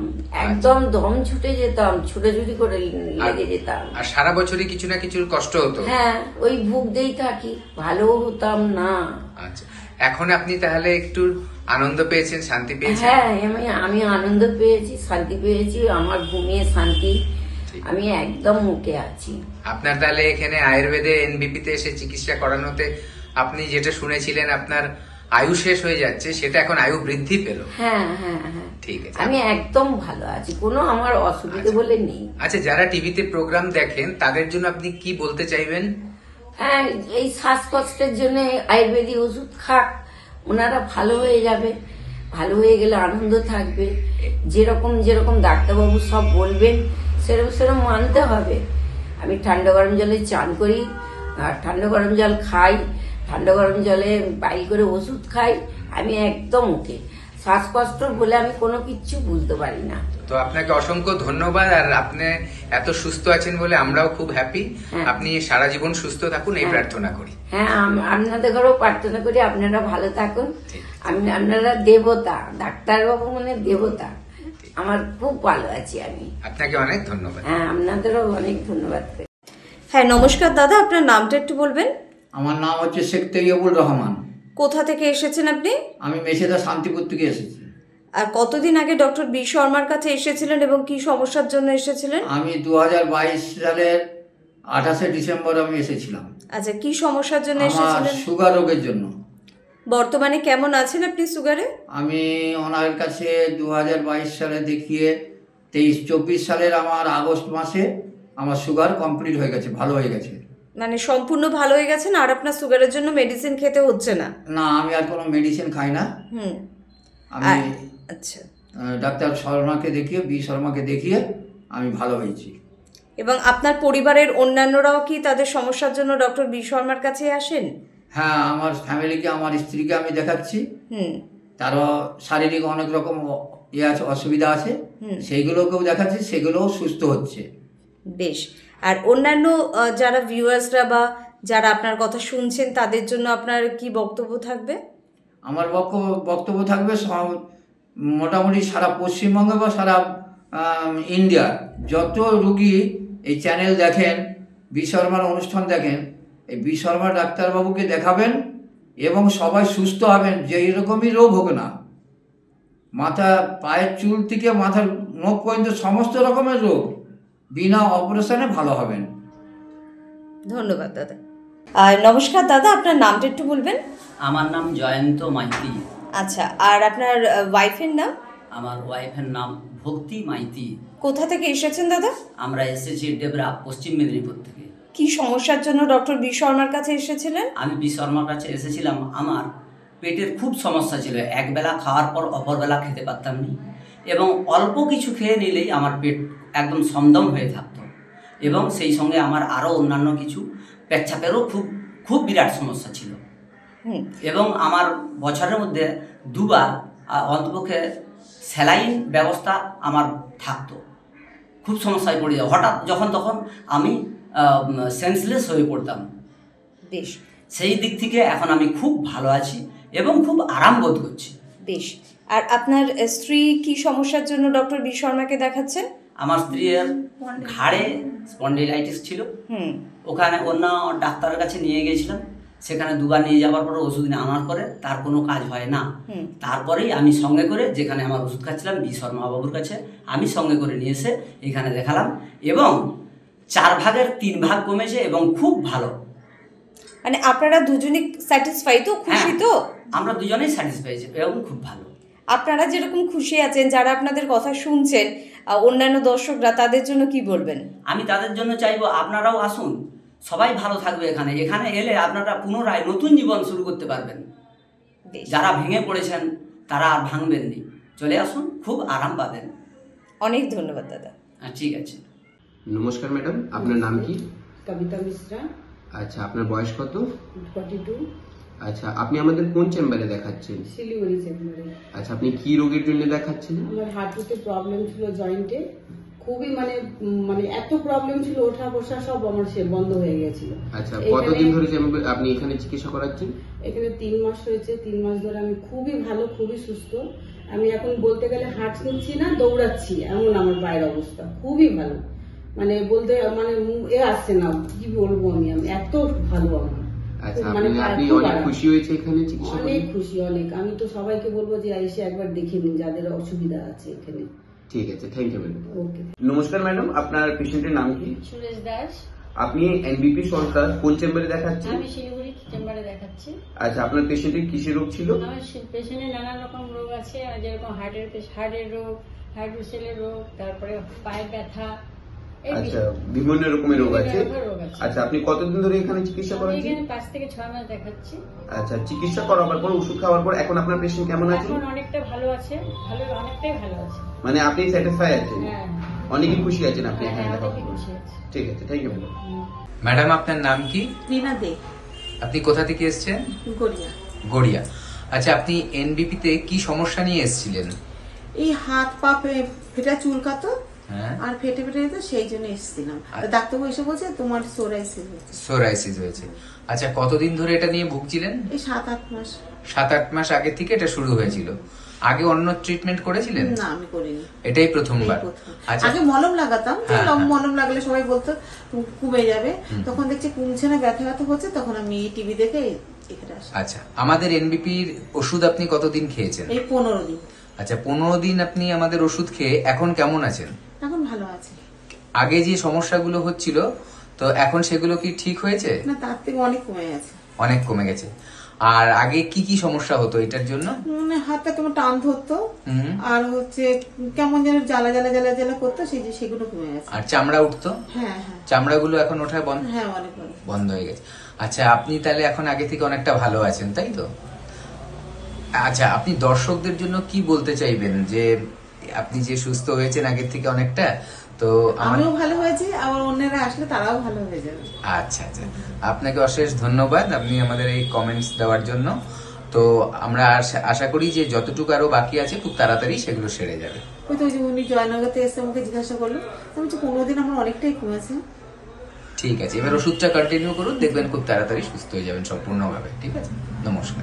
একদম দম ছুটে যেতাম, ছুটাছুটি করে লেগে যেতাম। আর সারা বছরই কিছু না কিছু কষ্ট হতো? হ্যাঁ, ওই ভুগতেই থাকি, ভালো হতাম না। আচ্ছা, এখন আপনি তাহলে একটু আনন্দ পেয়েছেন, শান্তি পেয়েছেন? হ্যাঁ, আমি আনন্দ পেয়েছি, শান্তি পেয়েছি, আমার ঘুমিয়ে শান্তি, আমি একদম মুখে আছি। আপনার তাহলে এখানে আয়ুর্বেদে এনবিপি তে এসে চিকিৎসা করানোতে আপনি যেটা শুনেছিলেন আপনার আয়ু শেষ হয়ে যাচ্ছে, সেটা এখন আয়ু বৃদ্ধি পেল? হ্যাঁ হ্যাঁ হ্যাঁ, ঠিক আছে। আমি একদম ভালো আছি, কোনো আমার অসুবিধা বলে নেই। আচ্ছা, যারা টিভিতে প্রোগ্রাম দেখেন তাদের জন্য আপনি কি বলতে চাইবেন? হ্যাঁ, এই শ্বাসকষ্টের জন্য আয়ুর্বেদিক ওষুধ খাক, ওনারা ভালো হয়ে যাবে। ভালো হয়ে গেলে আনন্দ থাকবে। যেরকম যেরকম ডাক্তারবাবু সব বলবেন সেরকম সেরকম মানতে হবে। আমি ঠান্ডা গরম জলে চান করি, আর ঠান্ডা গরম জল খাই, ঠান্ডা গরম জলে বাইল করে ওষুধ খাই। আমি একদম ওকে। শ্বাসকষ্ট বলে আমি কোনো কিচ্ছু বুঝতে পারি না। তো আপনাকে অসংখ্য ধন্যবাদ। আর আপনি এত সুস্থ আছেন বলে আমরাও খুব হ্যাপি। আপনি সারা জীবন সুস্থ থাকুন, এই প্রার্থনা করি। হ্যাঁ, আপনাদের ঘরেও প্রার্থনা করি আপনারা ভালো থাকুন। আপনারা দেবতা, ডাক্তারবাবু মানে দেবতা। আমার খুব ভালো আছি আমি। আপনাকে অনেক ধন্যবাদ। হ্যাঁ, আপনাদেরও অনেক ধন্যবাদ। হ্যাঁ, নমস্কার দাদা, আপনার নামটা একটু বলবেন? আমার নাম হচ্ছে শেখ তৈয়বুর রহমান। কোথা থেকে এসেছেন আপনি? আমি মেছেদা শান্তিপুর থেকে এসেছি। আর কতদিন আগে ডক্টর বি শর্মার কাছে এসেছিলেন এবং কি সমস্যার জন্য এসেছিলেন? আমি 2022 সালের 28শে ডিসেম্বর আমি এসেছিলাম। আচ্ছা, কি সমস্যার জন্য আমার এসেছিলেন? সুগার রোগের জন্য। বর্তমানে কেমন আছেন আপনি সুগারে? আমি ওনার কাছে 2022 সালে দেখিয়ে 23-24 সালের আমার আগস্ট মাসে আমার সুগার কমপ্লিট হয়ে গেছে, ভালো হয়ে গেছে। মানে সম্পূর্ণ ভালো হয়ে গেছেন, আর আপনার সুগারের জন্য মেডিসিন খেতে হচ্ছে না? না, আমি আর কোনো মেডিসিন খাই না। আমি আচ্ছা, ডাক্তার শর্মাকে দেখিয়ে, বি শর্মাকে দেখিয়ে আমি ভালো হয়েছি। এবং আপনার পরিবারের অন্যান্যরাও কি তাদের সমস্যার জন্য ডক্টর বি শর্মার কাছে আসেন? হ্যাঁ, আমার ফ্যামিলিকে, আমার স্ত্রীকে আমি দেখাচ্ছি। তারও শারীরিক অনেক রকম আছে, অসুবিধা আছে, সেইগুলোকেও দেখাচ্ছি, সেগুলোও সুস্থ হচ্ছে। বেশ। আর অন্যান্য যারা ভিউয়ার্সরা বা যারা আপনার কথা শুনছেন তাদের জন্য আপনার কি বক্তব্য থাকবে? আমার বক্তব্য থাকবে মোটামুটি সারা পশ্চিমবঙ্গে বা সারা ইন্ডিয়ার যত রুগী এই চ্যানেল দেখেন, বি শর্মার অনুষ্ঠান দেখেন, এই বি শর্মা ডাক্তারবাবুকে দেখাবেন এবং সবাই সুস্থ হবেন, যে এরকমই রোগ হোক না, মাথা পায়ের চুল থেকে মাথার নখ পর্যন্ত সমস্ত রকমের রোগ বিনা অপারেশনে ভালো হবেন। ধন্যবাদ দাদা। আর নমস্কার দাদা, আপনার নামটা একটু বলবেন? আমার নাম জয়ন্ত মাইতি। আচ্ছা, আর আপনার ওয়াইফের নাম? আমার ওয়াইফের নাম ভক্তি মাইতি। কোথা থেকে এসেছেন দাদা? আমরা এসেছি ডেবরা, পশ্চিম মেদিনীপুর থেকে। কি সমস্যার জন্য ডক্টর বি শর্মার কাছে এসেছিলেন? আমি বি শর্মার কাছে এসেছিলাম, আমার পেটের খুব সমস্যা ছিল, একবেলা খাওয়ার পর অপরবেলা খেতে পারতাম না, এবং অল্প কিছু খেয়ে নিলেই আমার পেট একদম সমদম হয়ে থাকতো, এবং সেই সঙ্গে আমার আরও অন্যান্য কিছু পেচ্ছাপেরও খুব খুব বিরাট সমস্যা ছিল, এবং আমার বছরের মধ্যে দুবার অন্তপক্ষে স্যালাইন ব্যবস্থা আমার থাকতো। খুব সমস্যায় পড়ে যাও, হঠাৎ যখন তখন আমি সেন্সলেস হয়ে পড়তাম। বেশ, সেই দিক থেকে এখন আমি খুব ভালো আছি এবং খুব আরাম বোধ করছি। বেশ। আর আপনার স্ত্রী কি সমস্যার জন্য ডক্টর বি শর্মাকে দেখাচ্ছেন? আমার স্ত্রীর ঘাড়ে স্পন্ডিলাইটিস ছিল, ওখানে অন্য ডাক্তারের কাছে নিয়ে গিয়েছিলাম, সেখানে দুবার নিয়ে যাওয়ার পরে ওষুধ আনার পরে তার কোনো কাজ হয় না। তারপরেই আমি সঙ্গে করে, যেখানে আমার ওষুধ খাচ্ছিলাম বি শর্মা বাবুর কাছে, আমি সঙ্গে করে নিয়ে এসে এখানে দেখালাম, এবং 4 ভাগের 3 ভাগ কমেছে এবং খুব ভালো। মানে আপনারা দুজনেই স্যাটিসফাই তো, খুশি তো? আমরা দুজনেই স্যাটিসফাই এবং খুব ভালো। আপনারা যেরকম খুশি আছেন, যারা আপনাদের কথা শুনছেন, অন্যান্য দর্শকরা, তাদের জন্য কি বলবেন? আমি তাদের জন্য চাইবো আপনারাও আসুন, সবাই ভালো থাকবে। এখানে এলে আপনারা পুনরায় নতুন জীবন শুরু করতে পারবেন। যারা ভেঙে পড়েছেন তারা আর ভাঙবেন নি, চলে আসুন, খুব আরাম পাবেন। অনেক ধন্যবাদ দাদা। ঠিক আছে। নমস্কার ম্যাডাম, আপনার নাম কি? কবিতা মিশ্রা। আচ্ছা, আপনার বয়স কত? 42। আচ্ছা, আপনি আমাদের কোন চেম্বারে দেখাচ্ছেন? শিলিগুড়ি চেম্বারে। আচ্ছা, আপনি কি রোগের জন্য দেখাচ্ছেন? আমার হাঁটুতে প্রবলেম ছিল, জয়েন্টে খুবই, মানে এত প্রবলেম ছিল, ওঠা বসা সব আমার বন্ধ হয়ে গেছিল। আচ্ছা, কতদিন ধরে আপনি এখানে চিকিৎসা করাচ্ছেন? এখানে 3 মাস হয়েছে। 3 মাস ধরে আমি খুবই ভালো, খুবই সুস্থ। আমি এখন বলতে গেলে হাঁটছি না, দৌড়াচ্ছি, এমন আমার পায়ের অবস্থা খুবই ভালো। মানে বলতে আসছে না, কি বলবো আমি এত ভালো আমার। আচ্ছা, আপনি অনেক খুশি হয়েছে এখানে চিকিৎসা করে? অনেক খুশি, অনেক। আমি তো সবাইকে বলবো যে এসে একবার দেখে নিন, যাদের অসুবিধা আছে এখানে। ঠিক আছে, থ্যাংক ইউ ম্যাডাম। ওকে। নমস্কার ম্যাডাম, আপনার পেশেন্টের নাম কি? সুরেশ দাস। আপনি এনবিপি সরকার কোন চেম্বারে দেখাচ্ছেন? আমি শিলিগুড়ি চেম্বারে দেখাচ্ছি। আচ্ছা, আপনার পেশেন্টের কিসের রোগ ছিল? আমার পেশেন্টের নানান রকম রোগ আছে, যেরকম হার্টের রোগ, হাইড্রোসেলের রোগ, তারপরে পায়ের ব্যথা। আচ্ছা, বিভিন্ন রকমের রোগ আছে। আচ্ছা, আপনি কতদিন ধরে এখানে চিকিৎসা করাচ্ছেন? এখানে 5 থেকে 6 মাস দেখাচ্ছি। আচ্ছা, চিকিৎসা করার পর, ওষুধ খাওয়ার পর এখন আপনার পেশেন্ট কেমন আছে? এখন অনেকটা ভালো আছে, অনেকটাই ভালো আছে। মানে আপনি স্যাটিসফাই আছেন? হ্যাঁ, অনেকই খুশি আছেন আপনি এখানে দেখার পর? খুশি আছি। ঠিক আছে, থ্যাংক ইউ ম্যাডাম। ম্যাডাম, আপনার নাম কি? রিনা দে। আপনি কোথা থেকে এসেছেন? গড়িয়া। গড়িয়া। আচ্ছা, আপনি এনবিপি তে কি সমস্যা নিয়ে এসেছিলেন? এই হাত পা ফেটা চুলকাতো, আর ফেটে যেত, সেই জন্য এসেছিলাম। ডাক্তারবাবু এসে বলছে তোমার সোরাইসিস হয়েছে। আচ্ছা, কতদিন ধরে এটা নিয়ে ভুগছিলেন? এই 7-8 মাস। 7-8 মাস আগে থেকে এটা শুরু হয়েছিল? আগে অন্য ট্রিটমেন্ট করেছিলেন? না, আমি করিনি, এটাই প্রথমবার। আচ্ছা, আগে মলম লাগাতাম, মলম লাগালে সবাই বলতো কমে যাবে, তখন দেখছি কমছে না, ব্যথা হচ্ছে, তখন আমি টিভি দেখে এখানে আসি। আচ্ছা, আমাদের এনবিপির ওষুধ আপনি কতদিন খেয়েছেন? এই 15 দিন। আচ্ছা, 15 দিন আপনি আমাদের ওষুধ খেয়ে এখন কেমন আছেন? এখন ভালো আছে। আগে যে সমস্যাগুলো হচ্ছিল, তো এখন সেগুলো কি ঠিক হয়েছে? না, তার থেকে অনেক কমে গেছে। অনেক কমে গেছে। আর আগে কি কি সমস্যা হতো এটার জন্য? মানে হাতটা কেমন টান ধরতো, হুম। আর হচ্ছে কেমন যেন জ্বালা জ্বালা জ্বালা জ্বালা করতো, সেগুলো কমে গেছে। আর চামড়া উঠতো? হ্যাঁ হ্যাঁ। চামড়াগুলো এখন ওঠা বন্ধ? হ্যাঁ, অনেক বন্ধ হয়ে গেছে। আচ্ছা, আপনি তাহলে এখন আগে থেকে অনেকটা ভালো আছেন, তাই তো? আচ্ছা, আপনি দর্শকদের জন্য কি বলতে চাইবেন, যে আপনি যে সুস্থ হয়েছেন আগের থেকে অনেকটা, তো আমিও ভালো হয়েছি, আবার অন্যরা আসলে তারাও ভালো হয়ে যাবে। আচ্ছা আচ্ছা, আপনাকে অশেষ ধন্যবাদ আপনি আমাদের এই কমেন্টস দেওয়ার জন্য। তো আমরা আশা করি যে যতটুকু আরো বাকি আছে খুব তাড়াতাড়ি সেগুলো সেরে যাবে। ওই তো উনি জয়নগরতে এসে আমাকে জিজ্ঞাসা করলো, আমি বলছি 15 দিন আমার অনেকটাই কমেছে। ঠিক আছে, এবার ওষুধটা কন্টিনিউ করুন, দেখবেন খুব তাড়াতাড়ি সুস্থ হয়ে যাবেন সম্পূর্ণভাবে। ঠিক আছে, নমস্কার।